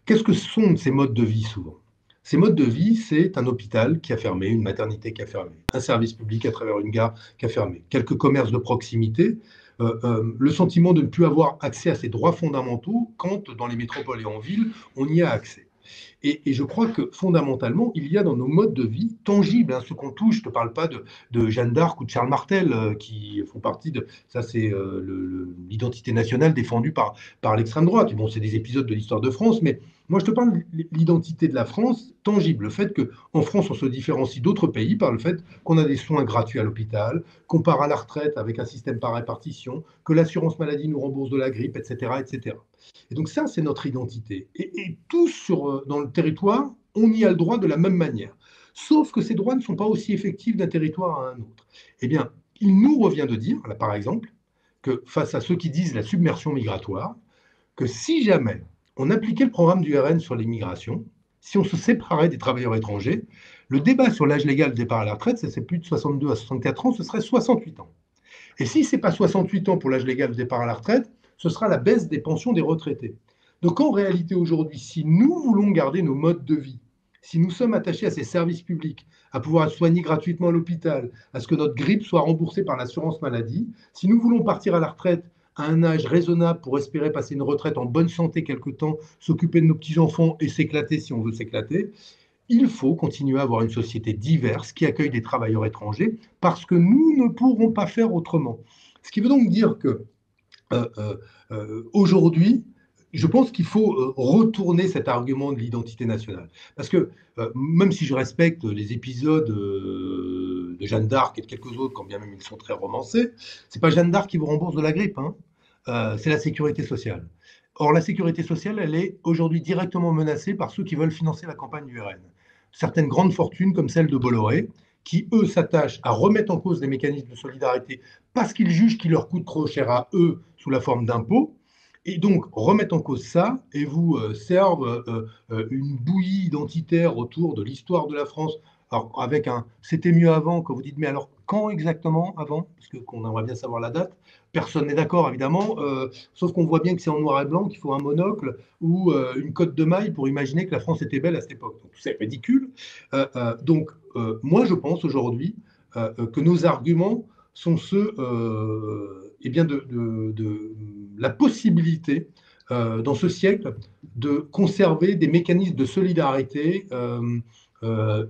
Speaker 2: Qu'est-ce que sont ces modes de vie souvent? Ces modes de vie, c'est un hôpital qui a fermé, une maternité qui a fermé, un service public à travers une gare qui a fermé, quelques commerces de proximité, le sentiment de ne plus avoir accès à ses droits fondamentaux quand, dans les métropoles et en ville, on y a accès. Et je crois que fondamentalement, il y a dans nos modes de vie tangibles, hein, ce qu'on touche, je ne te parle pas de Jeanne d'Arc ou de Charles Martel, qui font partie de... Ça, c'est l'identité nationale défendue par l'extrême droite. Bon, c'est des épisodes de l'histoire de France, mais moi, je te parle de l'identité de la France tangible. Le fait qu'en France, on se différencie d'autres pays par le fait qu'on a des soins gratuits à l'hôpital, qu'on part à la retraite avec un système par répartition, que l'assurance maladie nous rembourse de la grippe, etc., etc. Et donc ça, c'est notre identité. Et tous dans le territoire, on y a le droit de la même manière. Sauf que ces droits ne sont pas aussi effectifs d'un territoire à un autre. Eh bien, il nous revient de dire, là, par exemple, que face à ceux qui disent la submersion migratoire, que si jamais on appliquait le programme du RN sur l'immigration, si on se séparait des travailleurs étrangers, le débat sur l'âge légal de départ à la retraite, c'est plus de 62 à 64 ans, ce serait 68 ans. Et si ce n'est pas 68 ans pour l'âge légal de départ à la retraite, ce sera la baisse des pensions des retraités. Donc en réalité aujourd'hui, si nous voulons garder nos modes de vie, si nous sommes attachés à ces services publics, à pouvoir être soignés gratuitement à l'hôpital, à ce que notre grippe soit remboursée par l'assurance maladie, si nous voulons partir à la retraite à un âge raisonnable pour espérer passer une retraite en bonne santé quelque temps, s'occuper de nos petits-enfants et s'éclater si on veut s'éclater, il faut continuer à avoir une société diverse qui accueille des travailleurs étrangers parce que nous ne pourrons pas faire autrement. Ce qui veut donc dire que euh, aujourd'hui, je pense qu'il faut retourner cet argument de l'identité nationale. Parce que même si je respecte les épisodes de Jeanne d'Arc et de quelques autres, quand bien même ils sont très romancés, c'est pas Jeanne d'Arc qui vous rembourse de la grippe, hein. C'est la sécurité sociale. Or, la sécurité sociale, elle est aujourd'hui directement menacée par ceux qui veulent financer la campagne du RN. Certaines grandes fortunes, comme celle de Bolloré, qui, eux, s'attachent à remettre en cause les mécanismes de solidarité parce qu'ils jugent qu'ils leur coûtent trop cher à eux sous la forme d'impôts, et donc remettent en cause ça et vous servent une bouillie identitaire autour de l'histoire de la France. Alors, avec un c'était mieux avant, quand vous dites, mais alors quand exactement avant? Parce qu'on aimerait bien savoir la date. Personne n'est d'accord, évidemment, sauf qu'on voit bien que c'est en noir et blanc, qu'il faut un monocle ou une cotte de maille pour imaginer que la France était belle à cette époque. Donc, c'est ridicule. Moi, je pense aujourd'hui que nos arguments sont ceux eh bien de la possibilité, dans ce siècle, de conserver des mécanismes de solidarité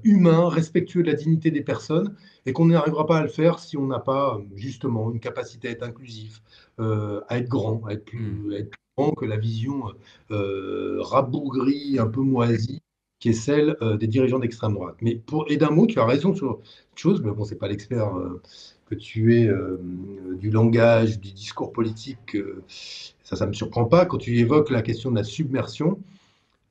Speaker 2: humains, respectueux de la dignité des personnes, et qu'on n'arrivera pas à le faire si on n'a pas justement une capacité à être inclusif, à être grand, à être plus grand que la vision rabougrie, un peu moisie, qui est celle des dirigeants d'extrême droite. Et d'un mot, tu as raison sur une chose, mais bon, c'est pas l'expert que tu es du langage, du discours politique, ça ne me surprend pas. Quand tu évoques la question de la submersion,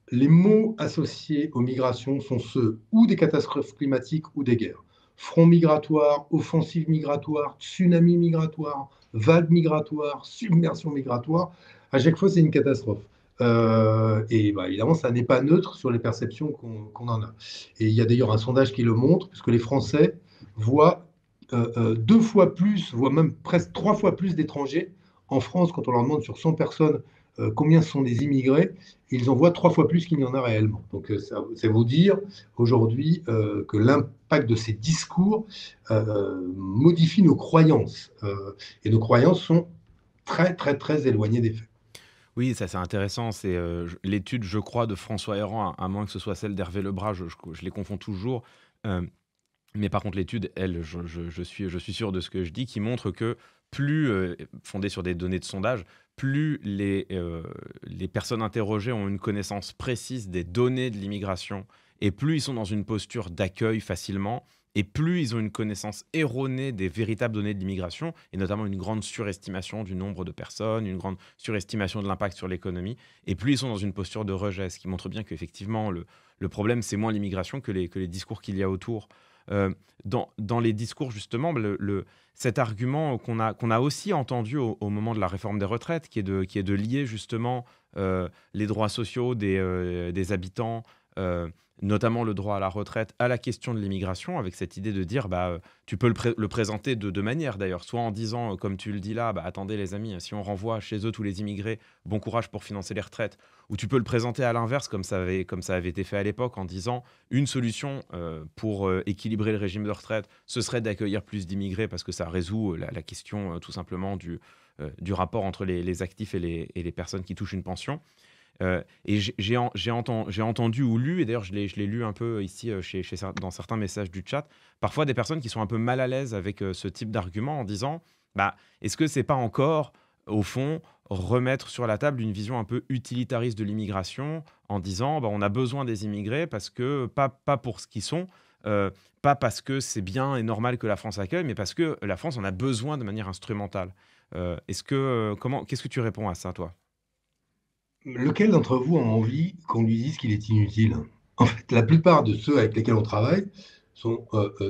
Speaker 2: les mots associés aux migrations sont ceux ou des catastrophes climatiques ou des guerres. Front migratoire, offensive migratoire, tsunami migratoire, vague migratoire, submersion migratoire, à chaque fois c'est une catastrophe. Et bah, évidemment, ça n'est pas neutre sur les perceptions qu'on en a. Et il y a d'ailleurs un sondage qui le montre, puisque les Français voient deux fois plus, voire même presque trois fois plus d'étrangers en France, quand on leur demande sur 100 personnes combien sont des immigrés, ils en voient 3 fois plus qu'il n'y en a réellement. Donc ça vous dire aujourd'hui que l'impact de ces discours modifie nos croyances. Et nos croyances sont très, très, très éloignées des faits.
Speaker 1: Oui, ça c'est intéressant. C'est l'étude, je crois, de François Héran, à moins que ce soit celle d'Hervé Lebras, je les confonds toujours. Euh, mais par contre, l'étude, elle, je suis sûr de ce que je dis, qui montre que plus, fondée sur des données de sondage, plus les personnes interrogées ont une connaissance précise des données de l'immigration, et plus ils sont dans une posture d'accueil facilement, et plus ils ont une connaissance erronée des véritables données de l'immigration, et notamment une grande surestimation du nombre de personnes, une grande surestimation de l'impact sur l'économie, et plus ils sont dans une posture de rejet, ce qui montre bien qu'effectivement, le problème, c'est moins l'immigration que les discours qu'il y a autour. Dans les discours, justement, cet argument qu'on a aussi entendu au moment de la réforme des retraites, qui est de lier justement les droits sociaux des habitants, notamment le droit à la retraite, à la question de l'immigration, avec cette idée de dire, tu peux le présenter de deux manières d'ailleurs, soit en disant, comme tu le dis là, attendez les amis, si on renvoie chez eux tous les immigrés, bon courage pour financer les retraites, ou tu peux le présenter à l'inverse, comme ça avait été fait à l'époque, en disant, une solution pour équilibrer le régime de retraite, ce serait d'accueillir plus d'immigrés parce que ça résout la question tout simplement du rapport entre les actifs et les personnes qui touchent une pension. Et j'ai entendu ou lu, et d'ailleurs je l'ai lu un peu ici dans certains messages du chat, parfois des personnes qui sont un peu mal à l'aise avec ce type d'argument en disant, est-ce que c'est pas encore, au fond, remettre sur la table une vision un peu utilitariste de l'immigration en disant, on a besoin des immigrés parce que, pas pour ce qu'ils sont, pas parce que c'est bien et normal que la France accueille, mais parce que la France en a besoin de manière instrumentale. Qu'est-ce que tu réponds à ça, toi?
Speaker 2: Lequel d'entre vous a envie qu'on lui dise qu'il est inutile? En fait, la plupart de ceux avec lesquels on travaille sont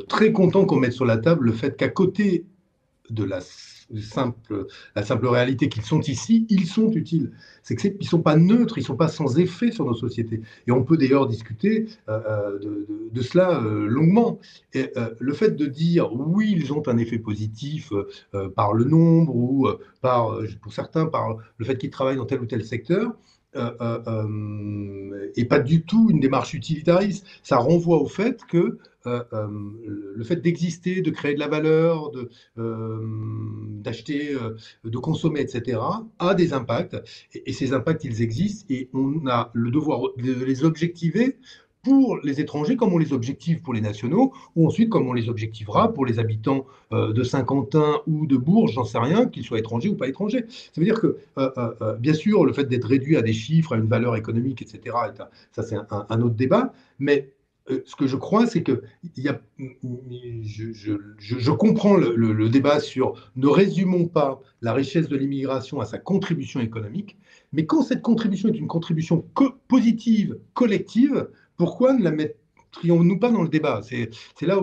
Speaker 2: très contents qu'on mette sur la table le fait qu'à côté de la simple réalité qu'ils sont ici, ils sont utiles. Ils ne sont pas neutres, ils ne sont pas sans effet sur nos sociétés. Et on peut d'ailleurs discuter de cela longuement. Et, le fait de dire oui, ils ont un effet positif par le nombre ou pour certains par le fait qu'ils travaillent dans tel ou tel secteur, et pas du tout une démarche utilitariste. Ça renvoie au fait que le fait d'exister, de créer de la valeur, d'acheter, de consommer, etc., a des impacts. Et ces impacts, ils existent et on a le devoir de les objectiver pour les étrangers comme on les objective pour les nationaux, ou ensuite comme on les objectivera pour les habitants de Saint-Quentin ou de Bourges, j'en sais rien, qu'ils soient étrangers ou pas étrangers. Ça veut dire que, bien sûr, le fait d'être réduit à des chiffres, à une valeur économique, etc., ça c'est un autre débat, mais ce que je crois, c'est que je comprends le débat sur ne résumons pas la richesse de l'immigration à sa contribution économique, mais quand cette contribution est une contribution positive, collective, pourquoi ne la mettrions-nous pas dans le débat? C'est là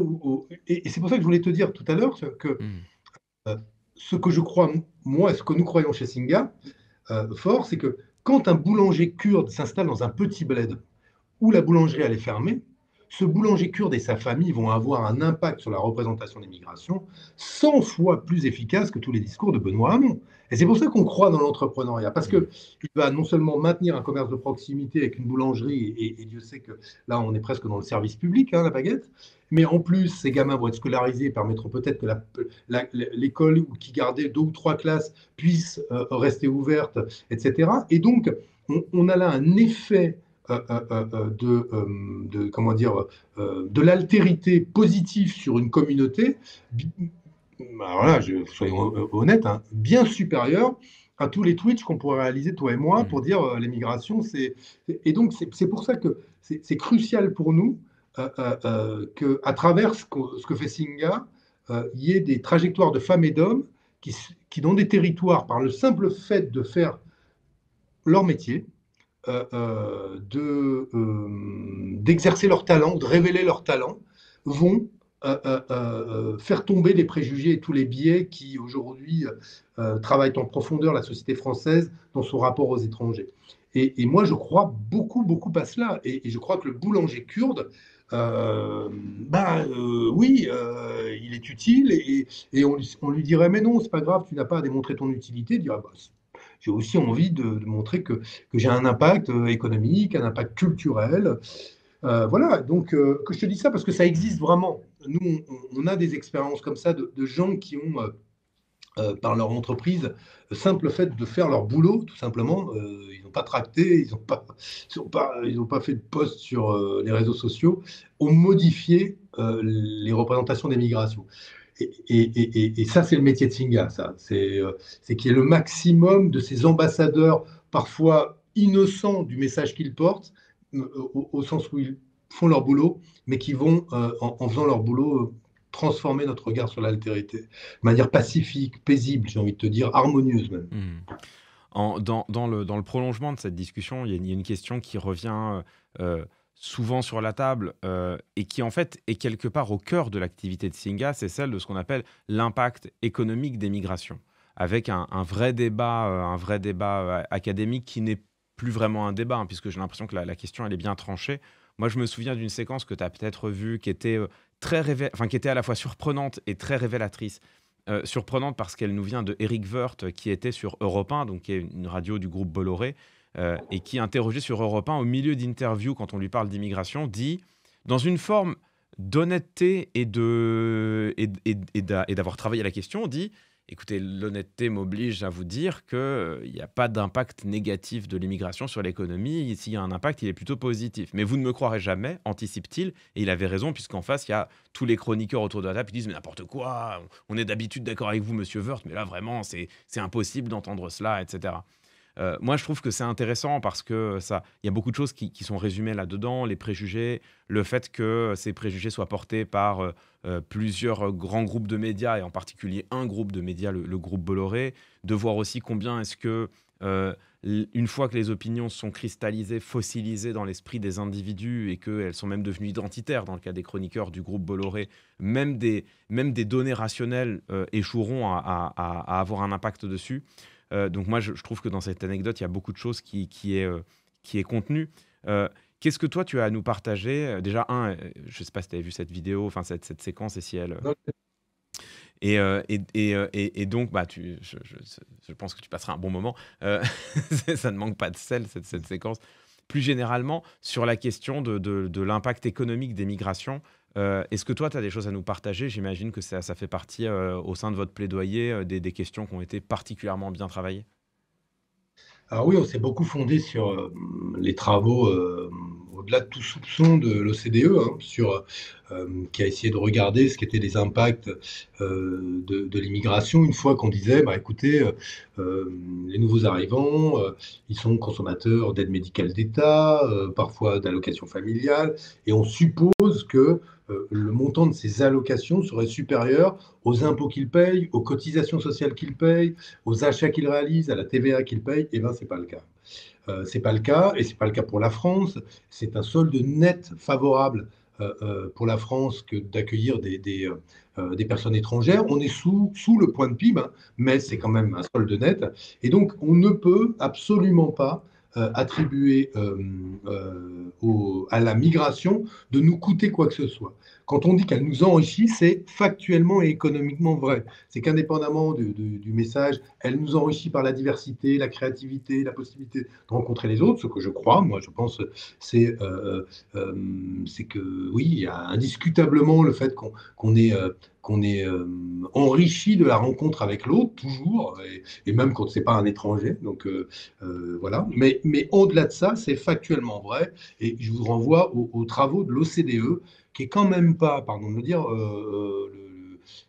Speaker 2: et c'est pour ça que je voulais te dire tout à l'heure que
Speaker 1: Hmm.
Speaker 2: ce que je crois, moi, ce que nous croyons chez Singa, fort, c'est que quand un boulanger kurde s'installe dans un petit bled où la boulangerie allait fermer, ce boulanger kurde et sa famille vont avoir un impact sur la représentation des migrations 100 fois plus efficace que tous les discours de Benoît Hamon. Et c'est pour ça qu'on croit dans l'entrepreneuriat, parce
Speaker 1: Hmm.
Speaker 2: qu'il va non seulement maintenir un commerce de proximité avec une boulangerie, et Dieu sait que là, on est presque dans le service public, hein, la baguette, mais en plus, ces gamins vont être scolarisés, permettront peut-être que l'école qui gardait 2 ou 3 classes puisse rester ouverte, etc. Et donc, on a là un effet comment dire, de l'altérité positive sur une communauté, alors là, soyons honnêtes, hein, bien supérieur à tous les Twitch qu'on pourrait réaliser, toi et moi,
Speaker 1: Hmm.
Speaker 2: pour dire l'immigration, c'est. Et donc, c'est pour ça que c'est crucial pour nous qu'à travers ce que fait Singa, il y ait des trajectoires de femmes et d'hommes qui, dans des territoires, par le simple fait de faire leur métier, d'exercer leur talent, de révéler leur talent, vont faire tomber les préjugés et tous les biais qui aujourd'hui travaillent en profondeur la société française dans son rapport aux étrangers. Et moi, je crois beaucoup, beaucoup à cela. Et je crois que le boulanger kurde oui, il est utile et on lui dirait, mais non, c'est pas grave, tu n'as pas à démontrer ton utilité. Il dirait, bah, j'ai aussi envie de montrer que j'ai un impact économique, un impact culturel. Voilà, donc que je te dis ça parce que ça existe vraiment. Nous, on a des expériences comme ça de gens qui ont par leur entreprise, le simple fait de faire leur boulot, tout simplement, ils n'ont pas tracté, ils ont pas fait de post sur les réseaux sociaux, ont modifié les représentations des migrations. Et ça, c'est le métier de Singa, ça. C'est qu'il y ait le maximum de ces ambassadeurs, parfois innocents du message qu'ils portent, au sens où ils font leur boulot, mais qui vont, en faisant leur boulot, transformer notre regard sur l'altérité de manière pacifique, paisible, j'ai envie de te dire, harmonieuse même.
Speaker 1: Hmm. Dans le prolongement de cette discussion, il y a une question qui revient souvent sur la table et qui en fait est quelque part au cœur de l'activité de Singa, c'est celle de ce qu'on appelle l'impact économique des migrations, avec un vrai débat académique qui n'est plus vraiment un débat, hein, puisque j'ai l'impression que la question elle est bien tranchée. Moi, je me souviens d'une séquence que tu as peut-être vue qui était enfin, qui était à la fois surprenante et très révélatrice. Surprenante parce qu'elle nous vient de Eric Woerth, qui était sur Europe 1, donc qui est une radio du groupe Bolloré, et qui, interrogé sur Europe 1 au milieu d'interviews quand on lui parle d'immigration, dit, dans une forme d'honnêteté et d'avoir travaillé la question, dit, écoutez, l'honnêteté m'oblige à vous dire qu'il n'y a pas d'impact négatif de l'immigration sur l'économie. S'il y a un impact, il est plutôt positif. Mais vous ne me croirez jamais, anticipe-t-il. Et il avait raison, puisqu'en face, il y a tous les chroniqueurs autour de la table qui disent mais n'importe quoi, on est d'habitude d'accord avec vous, monsieur Woerth, mais là, vraiment, c'est impossible d'entendre cela, etc. Moi, je trouve que c'est intéressant parce que il y a beaucoup de choses qui sont résumées là-dedans, les préjugés, le fait que ces préjugés soient portés par plusieurs grands groupes de médias, et en particulier un groupe de médias, le groupe Bolloré, de voir aussi combien est-ce que, une fois que les opinions sont cristallisées, fossilisées dans l'esprit des individus, et qu'elles sont même devenues identitaires, dans le cas des chroniqueurs du groupe Bolloré, même des données rationnelles échoueront à avoir un impact dessus. Donc moi, je trouve que dans cette anecdote, il y a beaucoup de choses qui est contenu. Qu'est-ce que toi, tu as à nous partager? Déjà, je ne sais pas si tu avais vu cette vidéo, enfin cette séquence, et si elle... Et donc, bah, je pense que tu passeras un bon moment. Ça ne manque pas de sel, cette séquence. Plus généralement, sur la question de l'impact économique des migrations, est-ce que toi, tu as des choses à nous partager? J'imagine que ça fait partie, au sein de votre plaidoyer, des questions qui ont été particulièrement bien travaillées.
Speaker 2: Alors oui, on s'est beaucoup fondé sur les travaux, au-delà de tout soupçon de l'OCDE, hein, qui a essayé de regarder ce qu'étaient les impacts de l'immigration, une fois qu'on disait, bah, écoutez, les nouveaux arrivants, ils sont consommateurs d'aide médicale d'État, parfois d'allocations familiales, et on suppose que le montant de ces allocations serait supérieur aux impôts qu'ils payent, aux cotisations sociales qu'ils payent, aux achats qu'ils réalisent, à la TVA qu'ils payent. Eh bien, c'est pas le cas. C'est pas le cas, et c'est pas le cas pour la France. C'est un solde net favorable pour la France que d'accueillir des personnes étrangères. On est sous le point de PIB, hein, mais c'est quand même un solde net. Et donc, on ne peut absolument pas attribuer à la migration de nous coûter quoi que ce soit. Quand on dit qu'elle nous enrichit, c'est factuellement et économiquement vrai. C'est qu'indépendamment du message, elle nous enrichit par la diversité, la créativité, la possibilité de rencontrer les autres. Ce que je crois, moi, je pense, c'est que oui, il y a indiscutablement le fait qu'on est enrichi de la rencontre avec l'autre, toujours, et même quand ce n'est pas un étranger. Donc voilà. Mais au-delà de ça, c'est factuellement vrai. Et je vous renvoie aux travaux de l'OCDE, qui est quand même pas, pardon de me dire,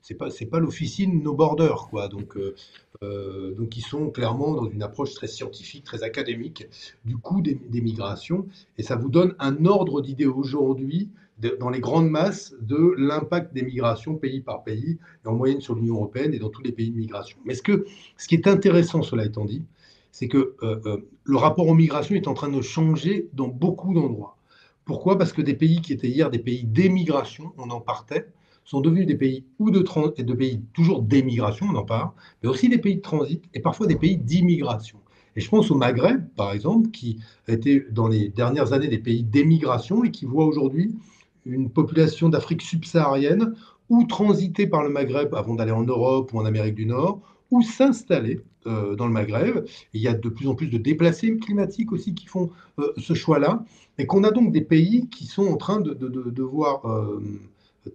Speaker 2: c'est pas l'officine No Border, quoi. Donc ils sont clairement dans une approche très scientifique, très académique du coût des migrations, et ça vous donne un ordre d'idée aujourd'hui dans les grandes masses de l'impact des migrations pays par pays, et en moyenne sur l'Union européenne et dans tous les pays de migration. Mais ce qui est intéressant, cela étant dit, c'est que le rapport aux migrations est en train de changer dans beaucoup d'endroits. Pourquoi? Parce que des pays qui étaient hier des pays d'émigration, on en partait, sont devenus des pays de pays toujours d'émigration, on en parle, mais aussi des pays de transit et parfois des pays d'immigration. Et je pense au Maghreb, par exemple, qui a été dans les dernières années des pays d'émigration et qui voit aujourd'hui une population d'Afrique subsaharienne ou transiter par le Maghreb avant d'aller en Europe ou en Amérique du Nord, ou s'installer dans le Maghreb. Et il y a de plus en plus de déplacés climatiques aussi qui font ce choix-là, et qu'on a donc des pays qui sont en train de devoir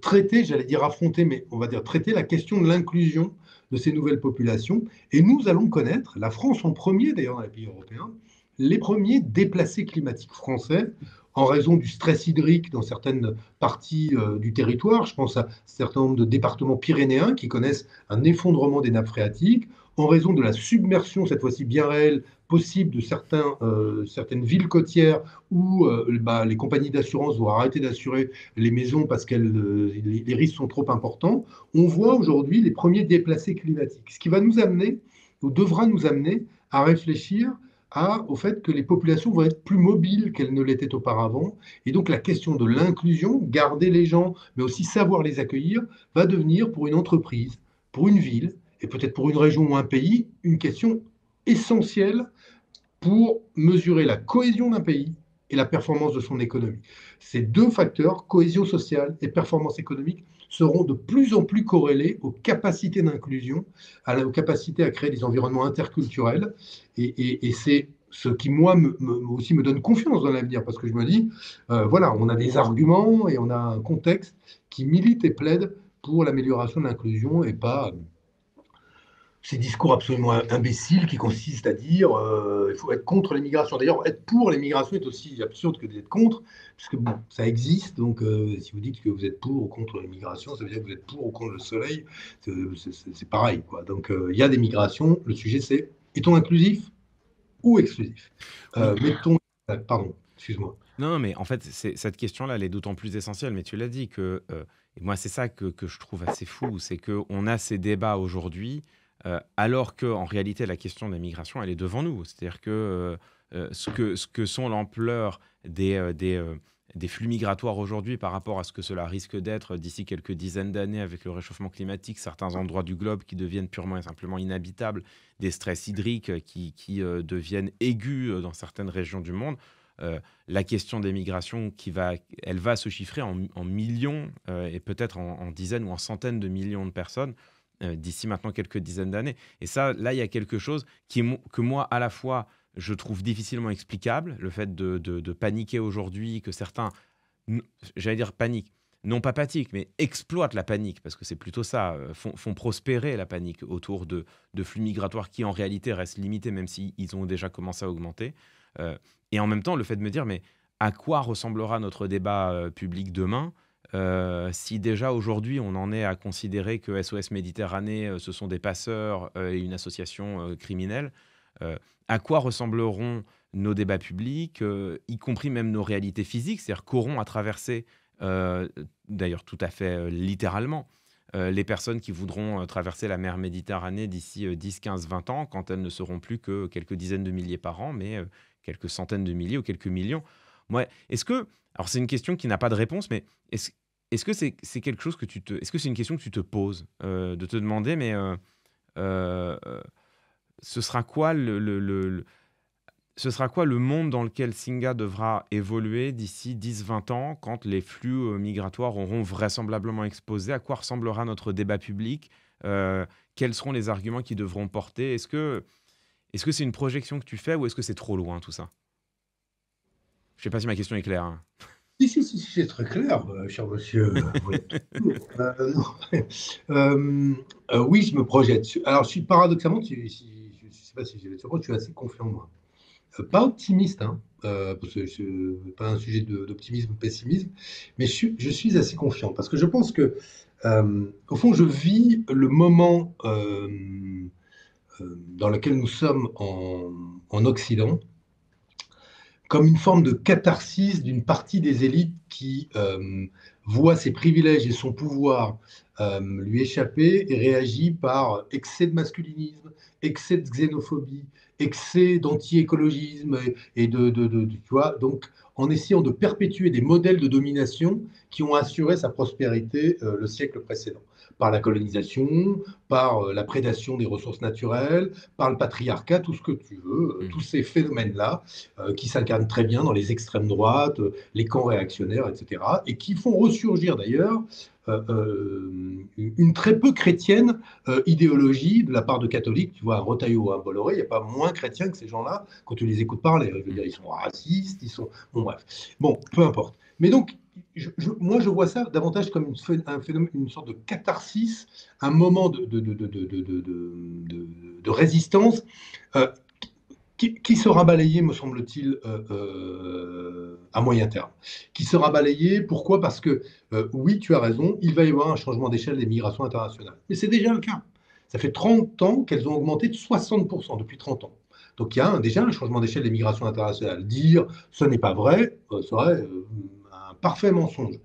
Speaker 2: traiter, j'allais dire affronter, mais on va dire traiter la question de l'inclusion de ces nouvelles populations. Et nous allons connaître, la France en premier d'ailleurs dans les pays européens, les premiers déplacés climatiques français en raison du stress hydrique dans certaines parties du territoire. Je pense à un certain nombre de départements pyrénéens qui connaissent un effondrement des nappes phréatiques, en raison de la submersion, cette fois-ci bien réelle, possible de certaines villes côtières où les compagnies d'assurance vont arrêter d'assurer les maisons parce que les risques sont trop importants. On voit aujourd'hui les premiers déplacés climatiques, ce qui va nous amener, ou devra nous amener, à réfléchir au fait que les populations vont être plus mobiles qu'elles ne l'étaient auparavant. Et donc la question de l'inclusion, garder les gens, mais aussi savoir les accueillir, va devenir pour une entreprise, pour une ville, et peut-être pour une région ou un pays, une question essentielle pour mesurer la cohésion d'un pays et la performance de son économie. Ces deux facteurs, cohésion sociale et performance économique, seront de plus en plus corrélés aux capacités d'inclusion, aux capacités à créer des environnements interculturels. Et c'est ce qui, moi, aussi me donne confiance dans l'avenir, parce que je me dis, voilà, on a des arguments et on a un contexte qui milite et plaide pour l'amélioration de l'inclusion et pas ces discours absolument imbéciles qui consistent à dire il faut être contre l'immigration. D'ailleurs, être pour l'immigration est aussi absurde que d'être contre, puisque bon, ça existe. Donc, si vous dites que vous êtes pour ou contre l'immigration, ça veut dire que vous êtes pour ou contre le soleil. C'est pareil, quoi. Donc, il y a des migrations. Le sujet, c'est est-on inclusif ou exclusif
Speaker 1: Oui.
Speaker 2: Mettons. Pardon, excuse-moi.
Speaker 1: Non, mais en fait, cette question-là, elle est d'autant plus essentielle. Mais tu l'as dit et moi, c'est ça que je trouve assez fou, c'est qu'on a ces débats aujourd'hui, alors qu'en réalité, la question de la migration, elle est devant nous. C'est-à-dire que ce que sont l'ampleur des flux migratoires aujourd'hui par rapport à ce que cela risque d'être d'ici quelques dizaines d'années avec le réchauffement climatique, certains endroits du globe qui deviennent purement et simplement inhabitables, des stress hydriques qui deviennent aigus dans certaines régions du monde. La question des migrations elle va se chiffrer en millions et peut-être en dizaines ou en centaines de millions de personnes d'ici maintenant quelques dizaines d'années. Et ça, là, il y a quelque chose que moi, à la fois, je trouve difficilement explicable, le fait de paniquer aujourd'hui, que certains, j'allais dire panique, non pas panique, mais exploitent la panique, parce que c'est plutôt ça, font prospérer la panique autour de flux migratoires qui, en réalité, restent limités, même s'ils ont déjà commencé à augmenter. Et en même temps, le fait de me dire, mais à quoi ressemblera notre débat public demain si déjà aujourd'hui on en est à considérer que SOS Méditerranée, ce sont des passeurs et une association criminelle, à quoi ressembleront nos débats publics, y compris même nos réalités physiques, c'est-à-dire qu'auront à traverser, d'ailleurs tout à fait littéralement, les personnes qui voudront traverser la mer Méditerranée d'ici 10, 15, 20 ans, quand elles ne seront plus que quelques dizaines de milliers par an, mais quelques centaines de milliers ou quelques millions. Ouais. Alors c'est une question qui n'a pas de réponse, mais est-ce que c'est quelque chose est-ce que c'est une question que tu te poses, de te demander, mais euh, ce sera quoi ce sera quoi le monde dans lequel Singa devra évoluer d'ici 10-20 ans, quand les flux migratoires auront vraisemblablement explosé? À quoi ressemblera notre débat public? Quels seront les arguments qui devront porter? Est-ce que c'est une projection que tu fais, ou est-ce que c'est trop loin tout ça? Je ne sais pas si ma question est claire, hein.
Speaker 2: Si, c'est très clair, cher monsieur. Non. Oui, je me projette. Alors, je suis paradoxalement, je ne sais pas si je vais être sûr, je suis assez confiant, moi. Pas optimiste, hein, parce que ce n'est pas un sujet d'optimisme ou de pessimisme, mais je suis assez confiant, parce que je pense que, au fond, je vis le moment dans lequel nous sommes en Occident, comme une forme de catharsis d'une partie des élites qui voit ses privilèges et son pouvoir lui échapper et réagit par excès de masculinisme, excès de xénophobie, excès d'anti-écologisme tu vois, donc en essayant de perpétuer des modèles de domination qui ont assuré sa prospérité le siècle précédent. par la colonisation, par la prédation des ressources naturelles, par le patriarcat, tout ce que tu veux, tous ces phénomènes-là qui s'incarnent très bien dans les extrêmes droites, les camps réactionnaires, etc., et qui font ressurgir d'ailleurs une très peu chrétienne idéologie de la part de catholiques. Tu vois, à Retailleau, à Bolloré, il n'y a pas moins chrétien que ces gens-là quand tu les écoutes parler. Je veux dire, ils sont racistes, ils sont. Bon, bref. Bon, peu importe. Mais donc, moi, je vois ça davantage comme un phénomène, une sorte de catharsis, un moment de résistance euh, qui sera balayé, me semble-t-il, à moyen terme. Qui sera balayé, pourquoi? Parce que, oui, tu as raison, il va y avoir un changement d'échelle des migrations internationales. Mais c'est déjà le cas. Ça fait 30 ans qu'elles ont augmenté de 60% depuis 30 ans. Donc il y a déjà un changement d'échelle des migrations internationales. Dire ce n'est pas vrai serait un parfait mensonge.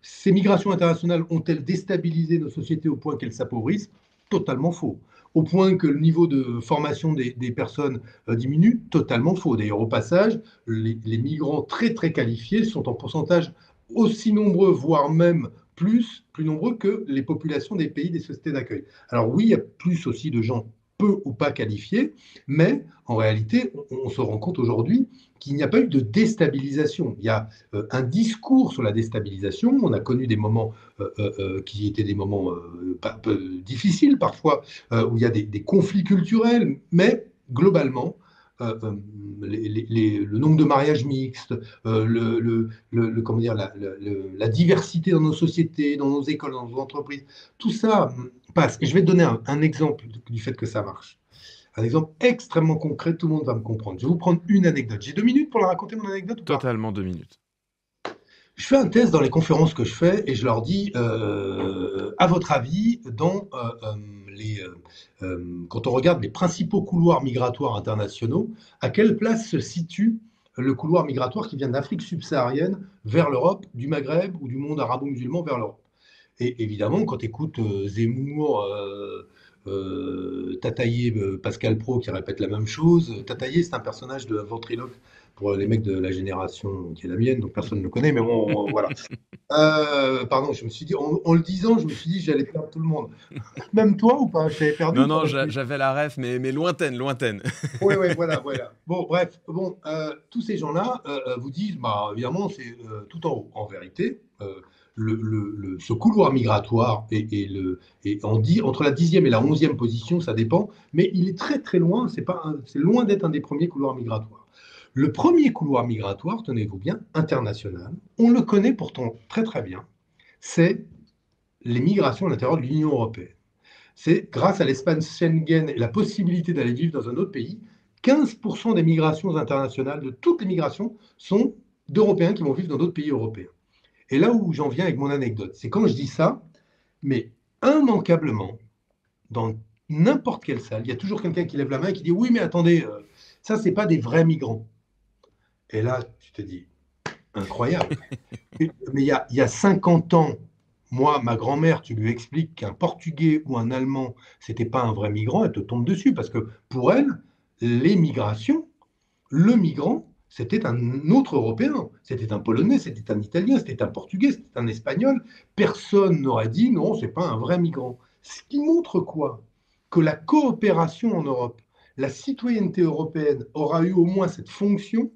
Speaker 2: Ces migrations internationales ont-elles déstabilisé nos sociétés au point qu'elles s'appauvrissent? Totalement faux. Au point que le niveau de formation des personnes diminue? Totalement faux. D'ailleurs, au passage, les migrants très très qualifiés sont en pourcentage aussi nombreux, voire même plus nombreux que les populations des pays des sociétés d'accueil. Alors oui, il y a plus aussi de gens peu ou pas qualifiés, mais en réalité, on se rend compte aujourd'hui qu'il n'y a pas eu de déstabilisation. Il y a un discours sur la déstabilisation. On a connu des moments qui étaient des moments difficiles parfois, où il y a des conflits culturels, mais globalement, le nombre de mariages mixtes, comment dire, la diversité dans nos sociétés, dans nos écoles, dans nos entreprises, tout ça passe. Et je vais te donner un exemple du fait que ça marche. Un exemple extrêmement concret, tout le monde va me comprendre. Je vais vous prendre une anecdote. J'ai 2 minutes pour la raconter, mon anecdote, ou pas?
Speaker 1: Totalement 2 minutes.
Speaker 2: Je fais un test dans les conférences que je fais et je leur dis, à votre avis, quand on regarde les principaux couloirs migratoires internationaux, à quelle place se situe le couloir migratoire qui vient d'Afrique subsaharienne vers l'Europe, du Maghreb ou du monde arabo-musulman vers l'Europe? Et évidemment, quand tu écoutes Zemmour, Tataillé, Pascal Pro qui répète la même chose. Tataillé, c'est un personnage de ventriloque pour les mecs de la génération qui est la mienne, donc personne ne le connaît, mais bon, voilà. Pardon, je me suis dit, en le disant, je me suis dit j'allais perdre tout le monde. Même toi ou pas? Je t'avais perdu
Speaker 1: Non,
Speaker 2: ou pas
Speaker 1: non,
Speaker 2: là-dessus?
Speaker 1: j'avais la ref, mais lointaine, lointaine.
Speaker 2: Oui, oui, voilà, voilà. Bon, bref, bon, tous ces gens-là vous disent, bah, évidemment, c'est tout en haut. En vérité, ce couloir migratoire on dit entre la 10e et la 11e position, ça dépend, mais il est très très loin, c'est loin d'être un des premiers couloirs migratoires. Le premier couloir migratoire, tenez-vous bien, international, on le connaît pourtant très très bien, c'est les migrations à l'intérieur de l'Union européenne. C'est grâce à l'espace Schengen et la possibilité d'aller vivre dans un autre pays, 15% des migrations internationales, de toutes les migrations, sont d'Européens qui vont vivre dans d'autres pays européens. Et là où j'en viens avec mon anecdote, c'est quand je dis ça, mais immanquablement, dans n'importe quelle salle, il y a toujours quelqu'un qui lève la main et qui dit oui, mais attendez, ça, c'est pas des vrais migrants. Et là, tu te dis, incroyable. Mais il y a 50 ans, moi, ma grand-mère, tu lui expliques qu'un Portugais ou un Allemand, c'était pas un vrai migrant, elle te tombe dessus parce que pour elle, les migrations, le migrant, c'était un autre Européen, c'était un Polonais, c'était un Italien, c'était un Portugais, c'était un Espagnol. Personne n'aurait dit non, c'est pas un vrai migrant. Ce qui montre quoi? Que la coopération en Europe, la citoyenneté européenne aura eu au moins cette fonction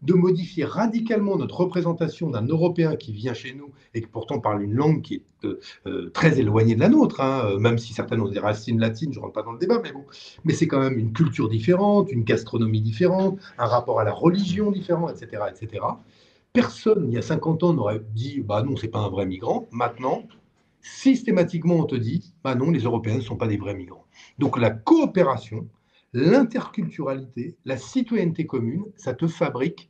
Speaker 2: de modifier radicalement notre représentation d'un Européen qui vient chez nous et qui pourtant parle une langue qui est très éloignée de la nôtre, hein, même si certaines ont des racines latines, je ne rentre pas dans le débat, mais bon, mais c'est quand même une culture différente, une gastronomie différente, un rapport à la religion différent, etc., etc. Personne, il y a 50 ans, n'aurait dit, bah non, c'est pas un vrai migrant. Maintenant, systématiquement, on te dit, bah non, les Européens ne sont pas des vrais migrants. Donc la coopération, l'interculturalité, la citoyenneté commune, ça te fabrique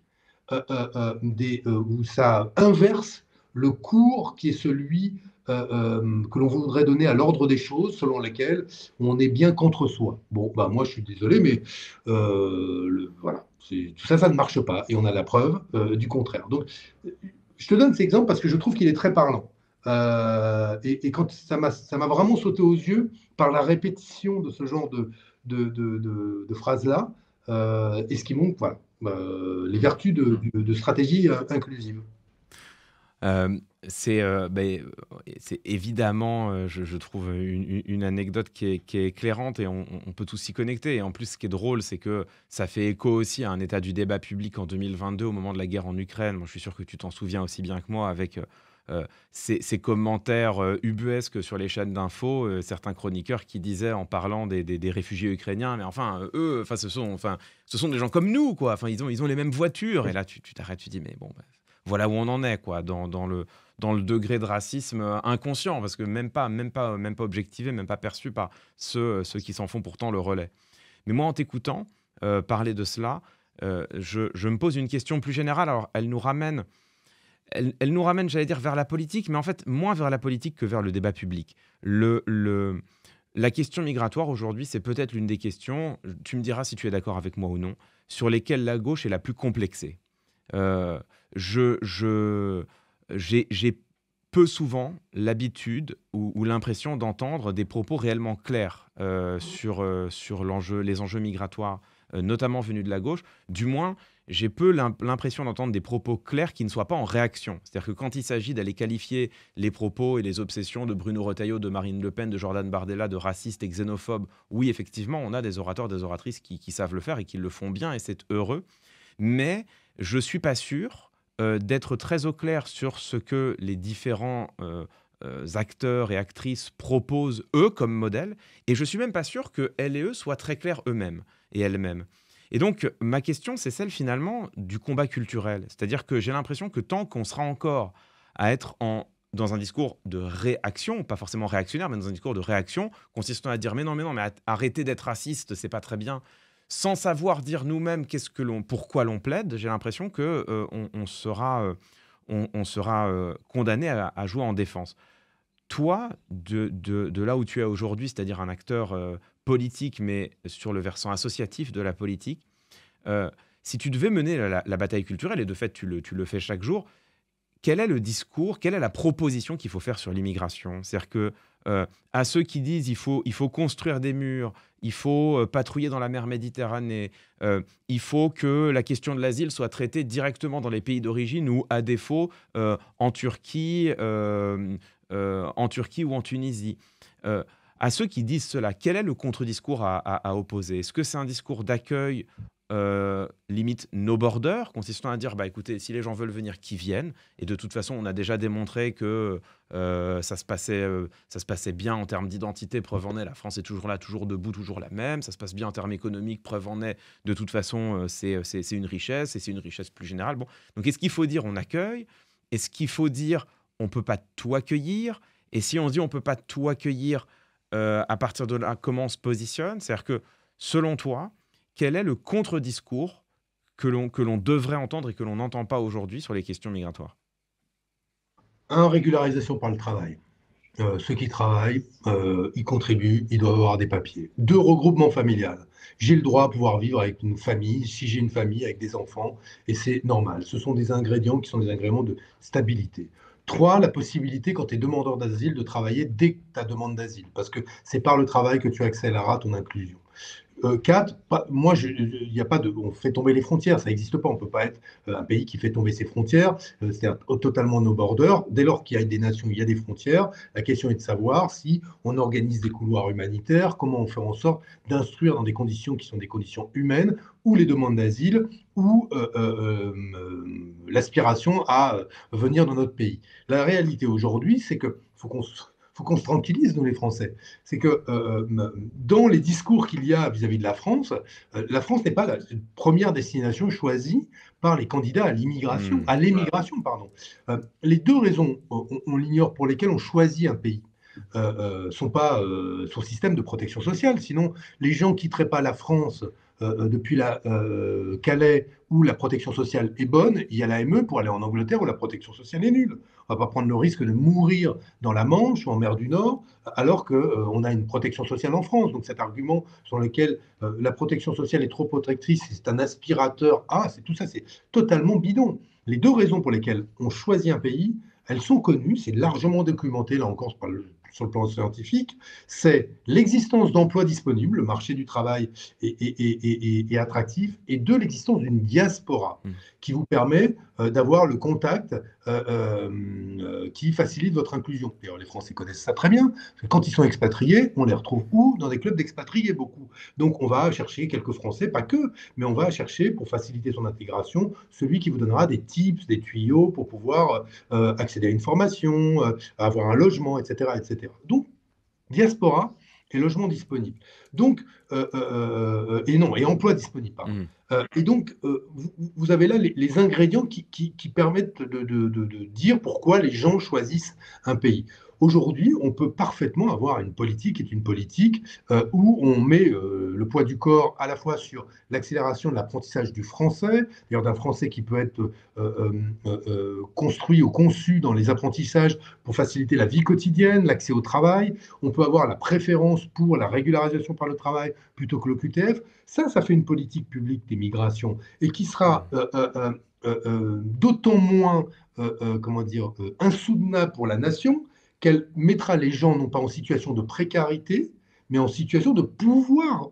Speaker 2: où ça inverse le cours qui est celui que l'on voudrait donner à l'ordre des choses, selon lesquelles on est bien contre soi. Bon, bah moi je suis désolé, mais voilà, tout ça, ça ne marche pas, et on a la preuve du contraire. Donc, je te donne cet exemple parce que je trouve qu'il est très parlant. Et quand ça m'a vraiment sauté aux yeux par la répétition de ce genre de phrases-là, et ce qui montre, voilà, les vertus de stratégie inclusive.
Speaker 1: Euh, C'est évidemment, je trouve, une anecdote qui est éclairante et on peut tous s'y connecter. Et en plus, ce qui est drôle, c'est que ça fait écho aussi à un état du débat public en 2022 au moment de la guerre en Ukraine. Moi, je suis sûr que tu t'en souviens aussi bien que moi avec ces commentaires ubuesques sur les chaînes d'infos, certains chroniqueurs qui disaient en parlant des réfugiés ukrainiens, mais enfin, eux, ce sont des gens comme nous, quoi. Enfin, ils ont les mêmes voitures. Et là, tu t'arrêtes, tu dis, mais bon, bah, voilà où on en est, quoi, dans le degré de racisme inconscient, parce que même pas objectivé, même pas perçu par ceux qui s'en font pourtant le relais. Mais moi, en t'écoutant parler de cela, je me pose une question plus générale. Alors, elle nous ramène, j'allais dire, vers la politique, mais en fait, moins vers la politique que vers le débat public. La question migratoire, aujourd'hui, c'est peut-être l'une des questions, tu me diras si tu es d'accord avec moi ou non, sur lesquelles la gauche est la plus complexée. Euh, j'ai peu souvent l'habitude ou l'impression d'entendre des propos réellement clairs sur les enjeux migratoires, notamment venus de la gauche. Du moins, j'ai peu l'impression d'entendre des propos clairs qui ne soient pas en réaction. C'est-à-dire que quand il s'agit d'aller qualifier les propos et les obsessions de Bruno Retailleau, de Marine Le Pen, de Jordan Bardella, de racistes et xénophobes, oui, effectivement, on a des orateurs, des oratrices qui savent le faire et qui le font bien, et c'est heureux. Mais je ne suis pas sûr d'être très au clair sur ce que les différents acteurs et actrices proposent, eux, comme modèle. Et je ne suis même pas sûr qu'elles et eux soient très clairs eux-mêmes et elles-mêmes. Et donc, ma question, c'est celle finalement du combat culturel. C'est-à-dire que j'ai l'impression que tant qu'on sera encore à être dans un discours de réaction, pas forcément réactionnaire, mais dans un discours de réaction, consistant à dire mais non, mais arrêtez d'être raciste, c'est pas très bien, sans savoir dire nous-mêmes pourquoi l'on plaide, j'ai l'impression que on sera condamné à jouer en défense. Toi, de là où tu es aujourd'hui, c'est-à-dire un acteur politique, mais sur le versant associatif de la politique, euh, si tu devais mener la bataille culturelle, et de fait tu le fais chaque jour, quel est le discours, quelle est la proposition qu'il faut faire sur l'immigration? C'est-à-dire que à ceux qui disent il faut construire des murs, il faut patrouiller dans la mer Méditerranée, il faut que la question de l'asile soit traitée directement dans les pays d'origine ou à défaut en Turquie ou en Tunisie. Euh, à ceux qui disent cela, quel est le contre-discours à opposer? Est-ce que c'est un discours d'accueil limite no border, consistant à dire bah écoutez, si les gens veulent venir, qu'ils viennent, et de toute façon on a déjà démontré que ça se passait bien en termes d'identité, preuve en est, la France est toujours là, toujours debout, toujours la même, ça se passe bien en termes économiques, preuve en est, de toute façon c'est une richesse, et c'est une richesse plus générale. Bon, donc est-ce qu'il faut dire on accueille? Est-ce qu'il faut dire on peut pas tout accueillir? Et si on dit on peut pas tout accueillir, à partir de là, comment on se positionne? C'est-à-dire que, selon toi, quel est le contre-discours que l'on devrait entendre et que l'on n'entend pas aujourd'hui sur les questions migratoires?
Speaker 2: Un, régularisation par le travail. Ceux qui travaillent, ils contribuent, ils doivent avoir des papiers. Deux, regroupement familial. J'ai le droit à pouvoir vivre avec une famille, si j'ai une famille avec des enfants, et c'est normal. Ce sont des ingrédients qui sont des ingrédients de stabilité. Trois, la possibilité, quand tu es demandeur d'asile, de travailler dès ta demande d'asile, parce que c'est par le travail que tu accéléreras ton inclusion. Quatre, moi, il n'y a pas de, on fait tomber les frontières, ça n'existe pas. On ne peut pas être un pays qui fait tomber ses frontières, c'est-à-dire totalement nos borders. Dès lors qu'il y a des nations, il y a des frontières. La question est de savoir si on organise des couloirs humanitaires, comment on fait en sorte d'instruire dans des conditions qui sont des conditions humaines, ou les demandes d'asile, ou l'aspiration à venir dans notre pays. La réalité aujourd'hui, c'est que faut qu'on se tranquillise, nous les Français. C'est que dans les discours qu'il y a vis-à-vis de la France n'est pas la première destination choisie par les candidats à l'immigration,
Speaker 1: Hmm.
Speaker 2: à l'émigration, pardon. Les deux raisons, on l'ignore, pour lesquelles on choisit un pays, sont pas son système de protection sociale. Sinon, les gens ne quitteraient pas la France depuis la Calais, où la protection sociale est bonne, il y a l'AME pour aller en Angleterre où la protection sociale est nulle. On ne va pas prendre le risque de mourir dans la Manche ou en mer du Nord alors qu'on a une protection sociale en France. Donc cet argument sur lequel la protection sociale est trop protectrice, c'est un aspirateur, c'est tout ça, c'est totalement bidon. Les deux raisons pour lesquelles on choisit un pays, elles sont connues, c'est largement documenté, là encore, sur le plan scientifique, c'est l'existence d'emplois disponibles, le marché du travail est attractif, et deux, l'existence d'une diaspora
Speaker 1: Mm.
Speaker 2: qui vous permet d'avoir le contact qui facilite votre inclusion. D'ailleurs, les Français connaissent ça très bien. Quand ils sont expatriés, on les retrouve où? Dans des clubs d'expatriés, beaucoup. Donc, on va chercher quelques Français, pas que, mais on va chercher, pour faciliter son intégration, celui qui vous donnera des tips, des tuyaux pour pouvoir accéder à une formation, avoir un logement, etc., etc. Donc, diaspora et logement disponible. Donc, et non, et emploi disponible, pardon.
Speaker 1: Mm.
Speaker 2: Et donc, vous avez là les ingrédients qui permettent de dire pourquoi les gens choisissent un pays. Aujourd'hui, on peut parfaitement avoir une politique qui est une politique où on met le poids du corps à la fois sur l'accélération de l'apprentissage du français, d'ailleurs d'un français qui peut être construit ou conçu dans les apprentissages pour faciliter la vie quotidienne, l'accès au travail. On peut avoir la préférence pour la régularisation par le travail plutôt que le QTF. Ça fait une politique publique des migrations et qui sera d'autant moins comment dire, insoutenable pour la nation qu'elle mettra les gens non pas en situation de précarité, mais en situation de pouvoir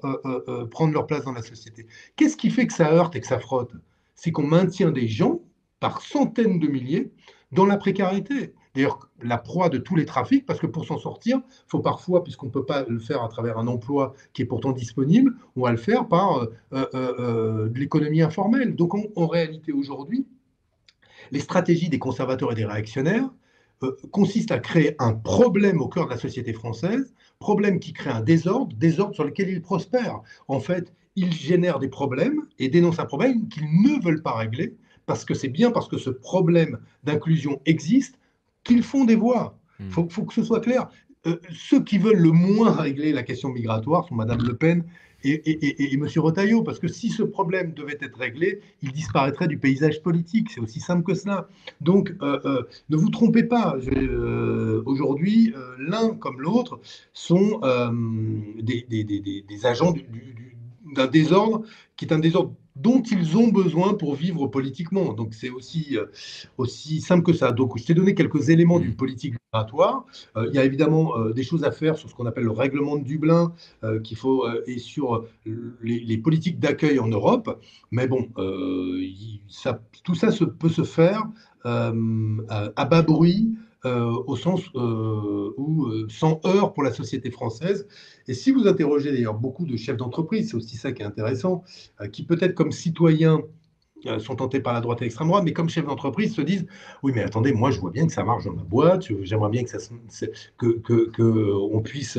Speaker 2: prendre leur place dans la société. Qu'est-ce qui fait que ça heurte et que ça frotte? C'est qu'on maintient des gens par centaines de milliers dans la précarité. D'ailleurs, la proie de tous les trafics, parce que pour s'en sortir, il faut parfois, puisqu'on ne peut pas le faire à travers un emploi qui est pourtant disponible, on va le faire par de l'économie informelle. Donc en réalité, aujourd'hui, les stratégies des conservateurs et des réactionnaires consistent à créer un problème au cœur de la société française, problème qui crée un désordre, désordre sur lequel ils prospèrent. En fait, ils génèrent des problèmes et dénoncent un problème qu'ils ne veulent pas régler, parce que c'est bien parce que ce problème d'inclusion existe qu'ils font des voix.
Speaker 1: Mm.
Speaker 2: Faut que ce soit clair. Ceux qui veulent le moins régler la question migratoire sont Madame Le Pen et M. Retailleau, parce que si ce problème devait être réglé, il disparaîtrait du paysage politique. C'est aussi simple que cela. Donc, ne vous trompez pas. Aujourd'hui, l'un comme l'autre sont des agents d'un désordre qui est un désordre dont ils ont besoin pour vivre politiquement. Donc c'est aussi simple que ça. Donc je t'ai donné quelques éléments
Speaker 1: Mm.
Speaker 2: d'une politique migratoire. Il y a évidemment des choses à faire sur ce qu'on appelle le règlement de Dublin, qu'il faut, et sur les politiques d'accueil en Europe. Mais bon, tout ça peut se faire à bas bruit, au sens où sans heurts pour la société française. Et si vous interrogez d'ailleurs beaucoup de chefs d'entreprise, c'est aussi ça qui est intéressant, qui peut-être comme citoyens sont tentés par la droite et l'extrême droite, mais comme chefs d'entreprise se disent oui, mais attendez, moi je vois bien que ça marche dans ma boîte, j'aimerais bien on puisse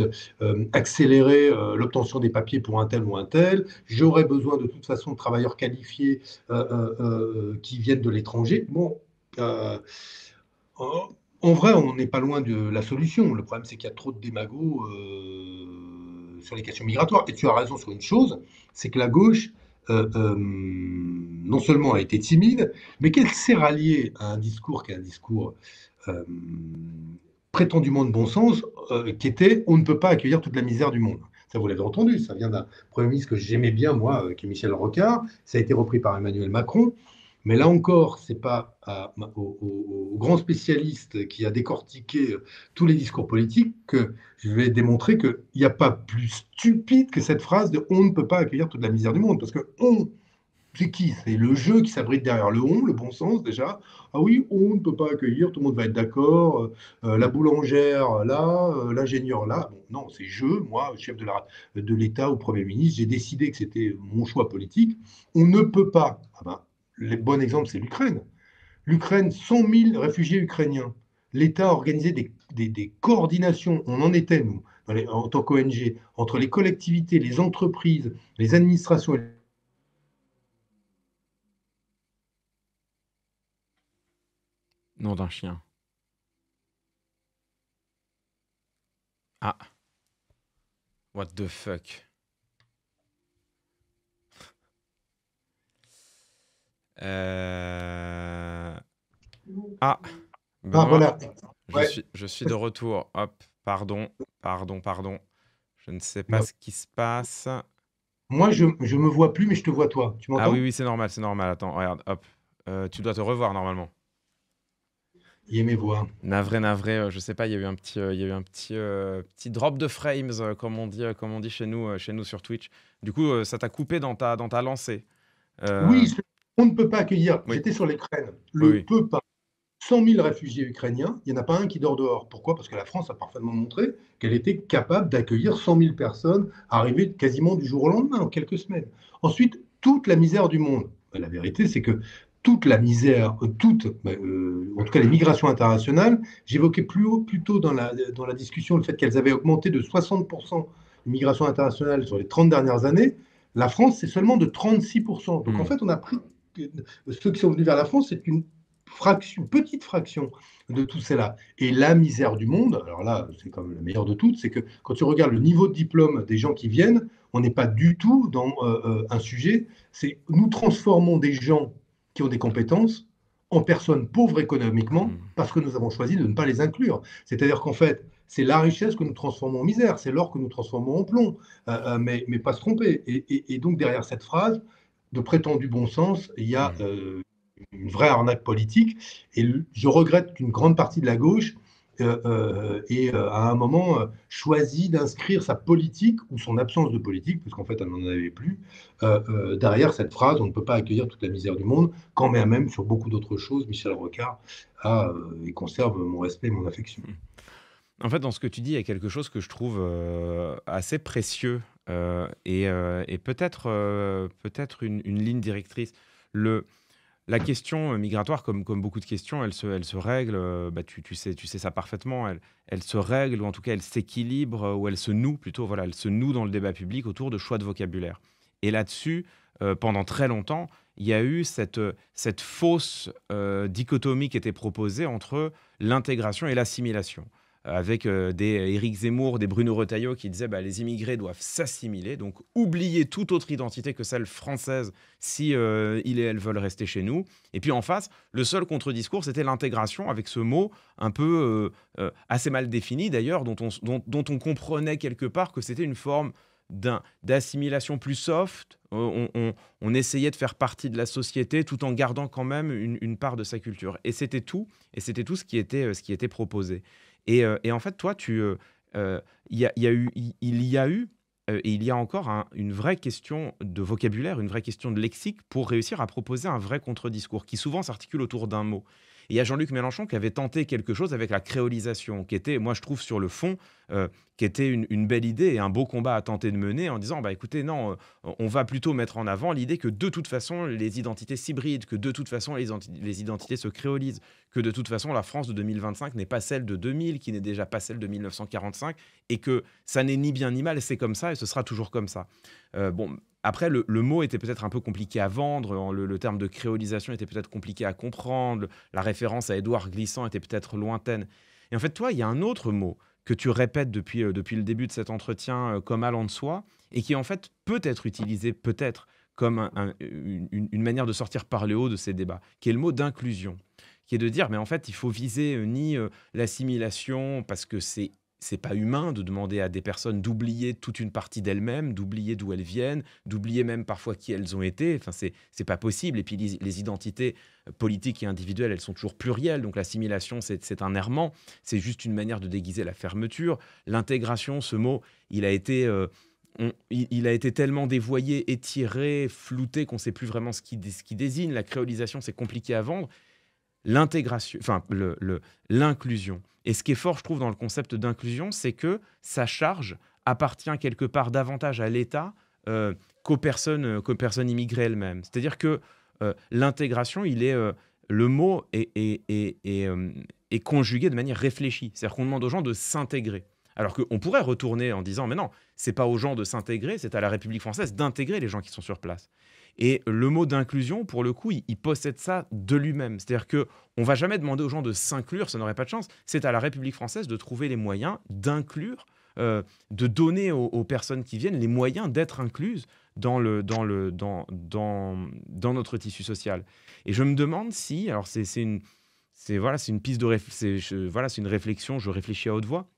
Speaker 2: accélérer l'obtention des papiers pour un tel ou un tel, j'aurais besoin de toute façon de travailleurs qualifiés qui viennent de l'étranger. Bon, en vrai, on n'est pas loin de la solution. Le problème, c'est qu'il y a trop de démagos sur les questions migratoires. Et tu as raison sur une chose, c'est que la gauche, non seulement a été timide, mais qu'elle s'est ralliée à un discours qui est un discours euh, prétendument de bon sens, qui était on ne peut pas accueillir toute la misère du monde. Ça, vous l'avez entendu, ça vient d'un Premier ministre que j'aimais bien, moi, qui est Michel Rocard. Ça a été repris par Emmanuel Macron. Mais là encore, ce n'est pas au grand spécialiste qui a décortiqué tous les discours politiques que je vais démontrer qu'il n'y a pas plus stupide que cette phrase de on ne peut pas accueillir toute la misère du monde. Parce que on, c'est qui? C'est le jeu qui s'abrite derrière le on, le bon sens déjà. Ah oui, on ne peut pas accueillir, tout le monde va être d'accord. La boulangère là, l'ingénieur là. Bon, non, c'est je, moi, chef de l'État ou Premier ministre, j'ai décidé que c'était mon choix politique. On ne peut pas. Ah ben, le bon exemple, c'est l'Ukraine. L'Ukraine, 100 000 réfugiés ukrainiens. L'État a organisé des coordinations. On en était, nous, en tant qu'ONG, entre les collectivités, les entreprises, les administrations.
Speaker 1: Nom d'un chien. Ah, what the fuck. Euh, Ah,
Speaker 2: Ah,
Speaker 1: Benoît,
Speaker 2: voilà. Ouais.
Speaker 1: je suis de retour. Hop, pardon. Je ne sais pas ce qui se passe.
Speaker 2: Moi, je me vois plus, mais je te vois toi. Tu
Speaker 1: Ah oui,
Speaker 2: m'entends?
Speaker 1: oui, c'est normal, c'est normal. Attends, regarde, hop. Tu dois te revoir normalement.
Speaker 2: mes voix.
Speaker 1: Navré, navré, je sais pas, il y a eu un petit drop de frames, comme on dit chez nous sur Twitch. Du coup, ça t'a coupé dans ta lancée.
Speaker 2: Oui,
Speaker 1: Heu,
Speaker 2: on ne peut pas accueillir.
Speaker 1: oui,
Speaker 2: J'étais sur l'Ukraine.
Speaker 1: oui,
Speaker 2: Le
Speaker 1: oui.
Speaker 2: peut pas. 100 000 réfugiés ukrainiens, il n'y en a pas un qui dort dehors. Pourquoi? Parce que la France a parfaitement montré qu'elle était capable d'accueillir 100 000 personnes arrivées quasiment du jour au lendemain, en quelques semaines. Ensuite, toute la misère du monde. La vérité, c'est que toute la misère, en tout cas les migrations internationales, j'évoquais plus tôt dans la discussion le fait qu'elles avaient augmenté de 60% les migrations internationales sur les 30 dernières années. La France, c'est seulement de 36%. Donc en
Speaker 1: Mmh.
Speaker 2: fait, on a pris ceux qui sont venus vers la France, c'est une petite fraction de tout cela. Et la misère du monde, alors là, c'est quand même la meilleure de toutes, c'est que quand tu regardes le niveau de diplôme des gens qui viennent, on n'est pas du tout dans un sujet. C'est nous transformons des gens qui ont des compétences en personnes pauvres économiquement
Speaker 1: Mmh.
Speaker 2: parce que nous avons choisi de ne pas les inclure. C'est-à-dire qu'en fait, c'est la richesse que nous transformons en misère, c'est l'or que nous transformons en plomb, mais pas se tromper. Et donc derrière cette phrase de prétendu bon sens, il y a
Speaker 1: Mmh.
Speaker 2: une vraie arnaque politique. Et je regrette qu'une grande partie de la gauche ait à un moment choisi d'inscrire sa politique ou son absence de politique, parce qu'en fait elle n'en avait plus, derrière cette phrase on ne peut pas accueillir toute la misère du monde, quand même sur beaucoup d'autres choses, Michel Rocard et conserve mon respect et mon affection.
Speaker 1: Mmh. En fait, dans ce que tu dis, il y a quelque chose que je trouve, assez précieux, et peut-être une ligne directrice. Le La question, migratoire, comme beaucoup de questions, elle se règle, bah, tu sais ça parfaitement, elle se règle ou en tout cas elle s'équilibre, ou elle se noue plutôt, voilà, elle se noue dans le débat public autour de choix de vocabulaire. Et là-dessus, pendant très longtemps, il y a eu cette fausse, dichotomie qui était proposée entre l'intégration et l'assimilation. Avec, des Éric Zemmour, des Bruno Retailleau qui disaient: «Bah, les immigrés doivent s'assimiler, donc oublier toute autre identité que celle française si, ils et elles veulent rester chez nous». Et puis en face, le seul contre-discours, c'était l'intégration avec ce mot un peu, assez mal défini d'ailleurs, dont on comprenait quelque part que c'était une forme d'assimilation plus soft. On essayait de faire partie de la société tout en gardant quand même une part de sa culture. Et c'était tout ce qui était proposé. Et en fait, toi, il y a eu, et il y a encore une vraie question de vocabulaire, une vraie question de lexique pour réussir à proposer un vrai contre-discours qui souvent s'articule autour d'un mot. Et il y a Jean-Luc Mélenchon qui avait tenté quelque chose avec la créolisation, qui était, moi je trouve sur le fond, qui était une belle idée et un beau combat à tenter de mener en disant, bah écoutez, non, on va plutôt mettre en avant l'idée que de toute façon les identités s'hybrident, que de toute façon les identités se créolisent, que de toute façon la France de 2025 n'est pas celle de 2000, qui n'est déjà pas celle de 1945, et que ça n'est ni bien ni mal, c'est comme ça et ce sera toujours comme ça. Bon, après, le mot était peut-être un peu compliqué à vendre, le terme de créolisation était peut-être compliqué à comprendre, la référence à Édouard Glissant était peut-être lointaine. Et en fait, toi, il y a un autre mot que tu répètes depuis le début de cet entretien, comme allant de soi, et qui en fait peut être utilisé peut-être comme une manière de sortir par le haut de ces débats, qui est le mot d'inclusion, qui est de dire, mais en fait, il faut viser ni l'assimilation, parce que c'est pas humain de demander à des personnes d'oublier toute une partie d'elles-mêmes, d'oublier d'où elles viennent, d'oublier même parfois qui elles ont été. Enfin, c'est pas possible. Et puis les identités politiques et individuelles, elles sont toujours plurielles. Donc l'assimilation, c'est un errement. C'est juste une manière de déguiser la fermeture. L'intégration, ce mot, il a été il a été tellement dévoyé, étiré, flouté qu'on ne sait plus vraiment ce qui désigne. La créolisation, c'est compliqué à vendre. L'intégration, enfin l'inclusion. Et ce qui est fort, je trouve, dans le concept d'inclusion, c'est que sa charge appartient quelque part davantage à l'État qu'aux personnes immigrées elles-mêmes. C'est-à-dire que l'intégration, le mot est conjugué de manière réfléchie. C'est-à-dire qu'on demande aux gens de s'intégrer. Alors qu'on pourrait retourner en disant, mais non, c'est pas aux gens de s'intégrer, c'est à la République française d'intégrer les gens qui sont sur place. Et le mot d'inclusion, pour le coup, il possède ça de lui-même. C'est-à-dire qu'on ne va jamais demander aux gens de s'inclure, ça n'aurait pas de chance. C'est à la République française de trouver les moyens d'inclure, de donner aux personnes qui viennent les moyens d'être incluses dans notre tissu social. Et je me demande si, alors voilà, c'est une piste de voilà, c'est une réflexion, je réfléchis à haute voix.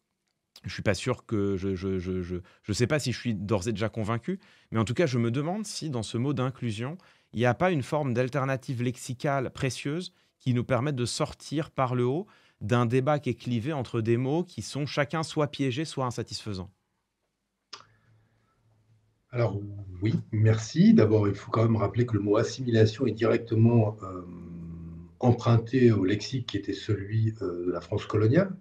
Speaker 1: Je suis pas sûr que je sais pas si je suis d'ores et déjà convaincu, mais en tout cas, je me demande si dans ce mot d'inclusion, il n'y a pas une forme d'alternative lexicale précieuse qui nous permettent de sortir par le haut d'un débat qui est clivé entre des mots qui sont chacun soit piégés, soit insatisfaisants?
Speaker 2: Alors oui, merci. D'abord, il faut quand même rappeler que le mot assimilation est directement emprunté au lexique qui était celui de la France coloniale,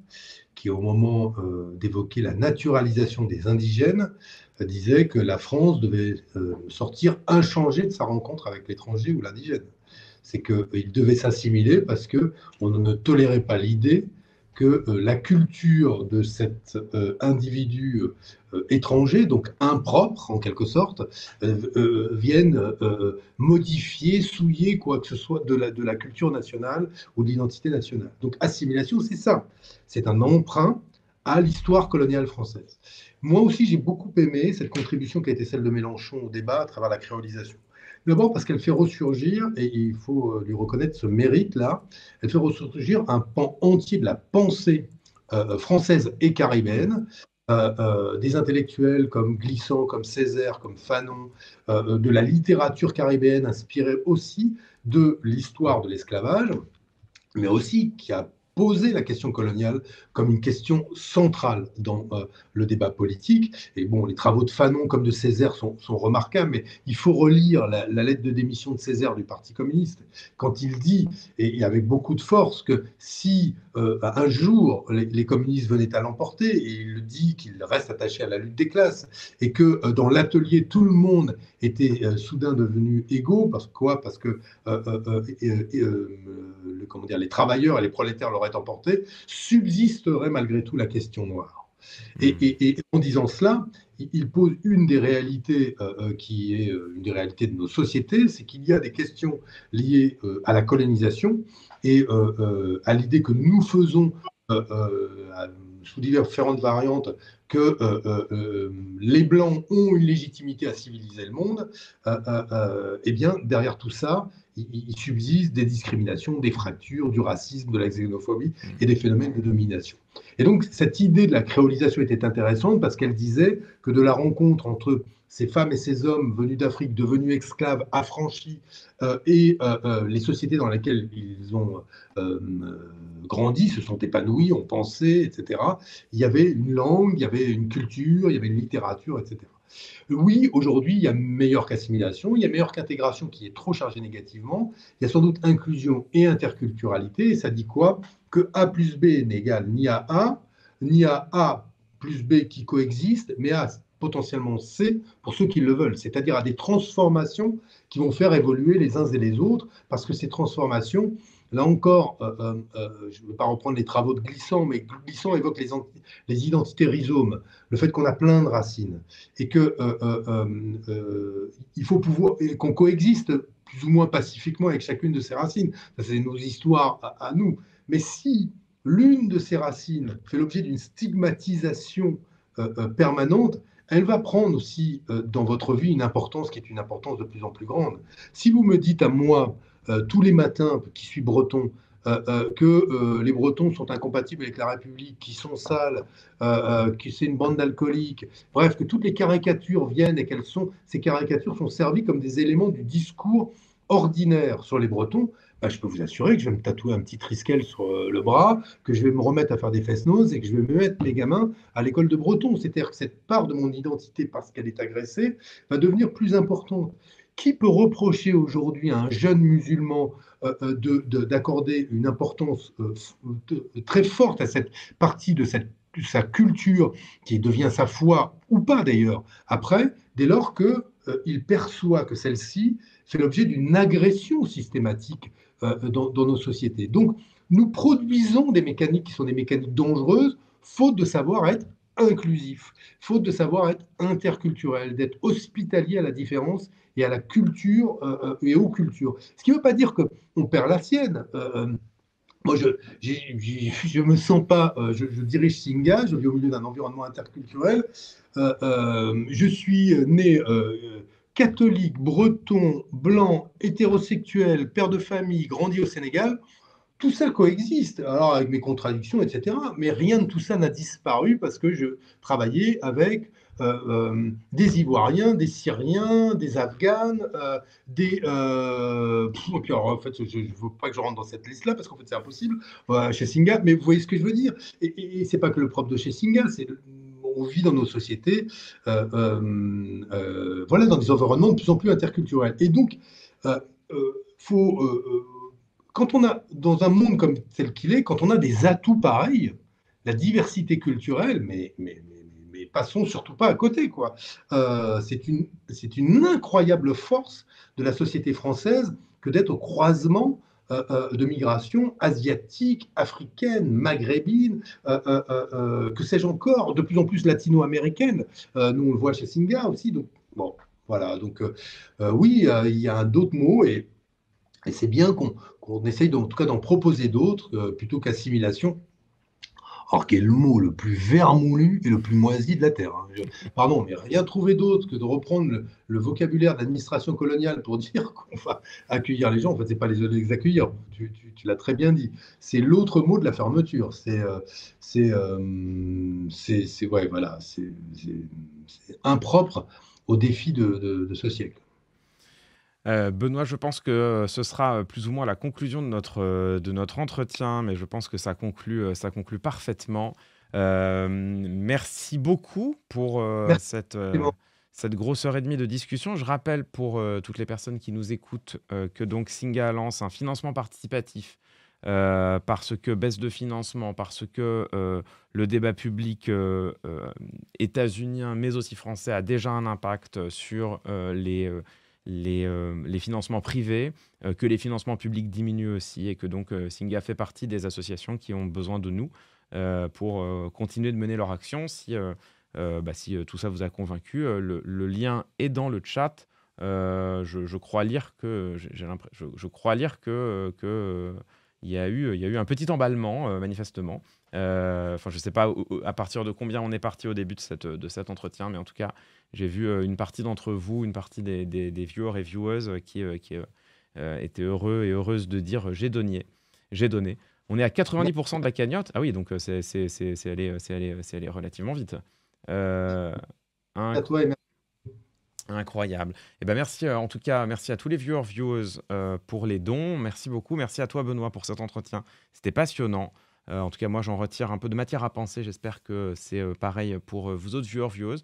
Speaker 2: qui au moment d'évoquer la naturalisation des indigènes, disait que la France devait sortir inchangée de sa rencontre avec l'étranger ou l'indigène. C'est qu'il devait s'assimiler parce qu'on ne tolérait pas l'idée que la culture de cet individu étranger, donc impropre en quelque sorte, vienne modifier, souiller quoi que ce soit de la culture nationale ou de l'identité nationale. Donc assimilation, c'est ça. C'est un emprunt à l'histoire coloniale française. Moi aussi, j'ai beaucoup aimé cette contribution qui a été celle de Mélenchon au débat à travers la créolisation. D'abord parce qu'elle fait ressurgir, et il faut lui reconnaître ce mérite-là, elle fait ressurgir un pan entier de la pensée française et caribéenne, des intellectuels comme Glissant, comme Césaire, comme Fanon, de la littérature caribéenne inspirée aussi de l'histoire de l'esclavage, mais aussi qui a posé la question coloniale comme une question centrale dans le débat politique. Et bon, les travaux de Fanon comme de Césaire sont remarquables, mais il faut relire la lettre de démission de Césaire du Parti communiste, quand il dit, et avec beaucoup de force, que si un jour les communistes venaient à l'emporter, et il le dit qu'il reste attaché à la lutte des classes, et que dans l'atelier, tout le monde était soudain devenu égaux, parce que comment dire, les travailleurs et les prolétaires l'auraient emporté, subsisterait malgré tout la question noire. Et en disant cela, il pose une des réalités qui est une des réalités de nos sociétés, c'est qu'il y a des questions liées à la colonisation et à l'idée que nous faisons sous différentes variantes que les Blancs ont une légitimité à civiliser le monde, eh bien, derrière tout ça, il subsiste des discriminations, des fractures, du racisme, de la xénophobie et des phénomènes de domination. Et donc, cette idée de la créolisation était intéressante parce qu'elle disait que de la rencontre entre ces femmes et ces hommes venus d'Afrique, devenus esclaves, affranchis, et les sociétés dans lesquelles ils ont grandi, se sont épanouis, ont pensé, etc., il y avait une langue, il y avait une culture, il y avait une littérature, etc. Oui, aujourd'hui, il y a meilleure qu'assimilation, il y a meilleure qu'intégration qui est trop chargée négativement. Il y a sans doute inclusion et interculturalité. Et ça dit quoi? Que A plus B n'égale ni à A, ni à A plus B qui coexistent, mais à potentiellement C pour ceux qui le veulent. C'est-à-dire à des transformations qui vont faire évoluer les uns et les autres, parce que ces transformations, là encore, je ne veux pas reprendre les travaux de Glissant, mais Glissant évoque les identités rhizomes, le fait qu'on a plein de racines et que il faut pouvoir qu'on coexiste plus ou moins pacifiquement avec chacune de ces racines. Ça, c'est nos histoires à nous. Mais si l'une de ces racines fait l'objet d'une stigmatisation permanente, elle va prendre aussi dans votre vie une importance qui est une importance de plus en plus grande. Si vous me dites à moi tous les matins, qui suis breton, que les Bretons sont incompatibles avec la République, qui sont sales, que c'est une bande d'alcooliques, bref, que toutes les caricatures viennent et ces caricatures sont servies comme des éléments du discours ordinaire sur les Bretons, bah, je peux vous assurer que je vais me tatouer un petit triskel sur le bras, que je vais me remettre à faire des fest-noz et que je vais me mettre les gamins à l'école de breton. C'est-à-dire que cette part de mon identité, parce qu'elle est agressée, va devenir plus importante. Qui peut reprocher aujourd'hui à un jeune musulman d'accorder une importance très forte à cette partie de sa culture qui devient sa foi, ou pas d'ailleurs, après, dès lors qu'il perçoit que celle-ci fait l'objet d'une agression systématique dans nos sociétés. Donc, nous produisons des mécaniques qui sont des mécaniques dangereuses, faute de savoir être inclusif, faute de savoir être interculturel, d'être hospitalier à la différence et à la culture et aux cultures. Ce qui ne veut pas dire qu'on perd la sienne. Moi, je me sens pas, je dirige Singa, je vis au milieu d'un environnement interculturel. Je suis né catholique, breton, blanc, hétérosexuel, père de famille, grandi au Sénégal. tout ça coexiste, alors avec mes contradictions, etc. Mais rien de tout ça n'a disparu parce que je travaillais avec des Ivoiriens, des Syriens, des Afghanes, et puis alors, en fait, je ne veux pas que je rentre dans cette liste-là parce qu'en fait, c'est impossible chez Singa. Mais vous voyez ce que je veux dire. Et c'est pas que le propre de chez Singa, on vit dans nos sociétés, voilà, dans des environnements de plus en plus interculturels. Et donc, euh, faut quand on a, dans un monde comme tel qu'il est, quand on a des atouts pareils, la diversité culturelle, mais passons surtout pas à côté, quoi. C'est une incroyable force de la société française que d'être au croisement de migration asiatique, africaine, maghrébine, que sais-je encore, de plus en plus latino-américaine. Nous, on le voit chez Singa aussi. Donc, bon, voilà. Donc, oui, il y a d'autres mots et c'est bien qu'on essaye en tout cas d'en proposer d'autres plutôt qu'assimilation. Or, qui est le mot le plus vermoulu et le plus moisi de la Terre. Hein. Pardon, mais rien trouvé d'autre que de reprendre le vocabulaire de l'administration coloniale pour dire qu'on va accueillir les gens. En fait, c'est pas les accueillir. Tu l'as très bien dit. C'est l'autre mot de la fermeture. Ouais, voilà, c'est impropre au défi de ce siècle.
Speaker 1: Benoît, je pense que ce sera plus ou moins la conclusion de notre entretien, mais je pense que ça conclut parfaitement. Merci beaucoup pour
Speaker 2: Merci.
Speaker 1: cette grosse heure et demie de discussion. Je rappelle pour toutes les personnes qui nous écoutent que donc Singa lance un financement participatif parce que baisse de financement, parce que le débat public états-unien mais aussi français a déjà un impact sur les financements privés, que les financements publics diminuent aussi et que donc Singa fait partie des associations qui ont besoin de nous pour continuer de mener leur action. Si tout ça vous a convaincu, le lien est dans le chat. Je crois lire que je crois lire que il y a eu un petit emballement manifestement. Enfin, je ne sais pas à partir de combien on est parti au début de cet entretien, mais en tout cas, j'ai vu une partie d'entre vous, une partie des viewers et viewers qui étaient heureux et heureuses de dire j'ai donné. J'ai donné. On est à 90% de la cagnotte. Ah oui, donc c'est allé relativement vite. Euh,
Speaker 2: À toi et merci.
Speaker 1: Incroyable. Et ben merci en tout cas, merci à tous les viewers, viewers pour les dons. Merci beaucoup. Merci à toi Benoît pour cet entretien. C'était passionnant. En tout cas, moi j'en retire un peu de matière à penser. J'espère que c'est pareil pour vous autres viewers, viewers.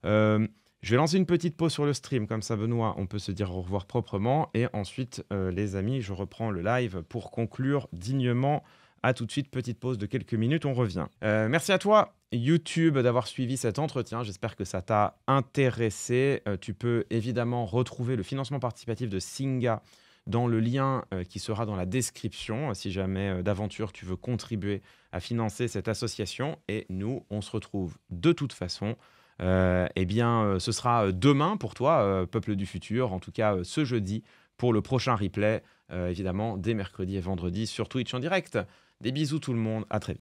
Speaker 1: Je vais lancer une petite pause sur le stream, comme ça Benoît, on peut se dire au revoir proprement. Et ensuite, les amis, je reprends le live pour conclure dignement. À tout de suite, petite pause de quelques minutes, on revient. Merci à toi, YouTube, d'avoir suivi cet entretien. J'espère que ça t'a intéressé. Tu peux évidemment retrouver le financement participatif de Singa dans le lien qui sera dans la description, si jamais d'aventure tu veux contribuer à financer cette association. Et nous, on se retrouve de toute façon. Ce sera demain pour toi, Peuple du Futur, en tout cas ce jeudi, pour le prochain replay, évidemment, dès mercredi et vendredi sur Twitch en direct. Des bisous tout le monde, à très vite.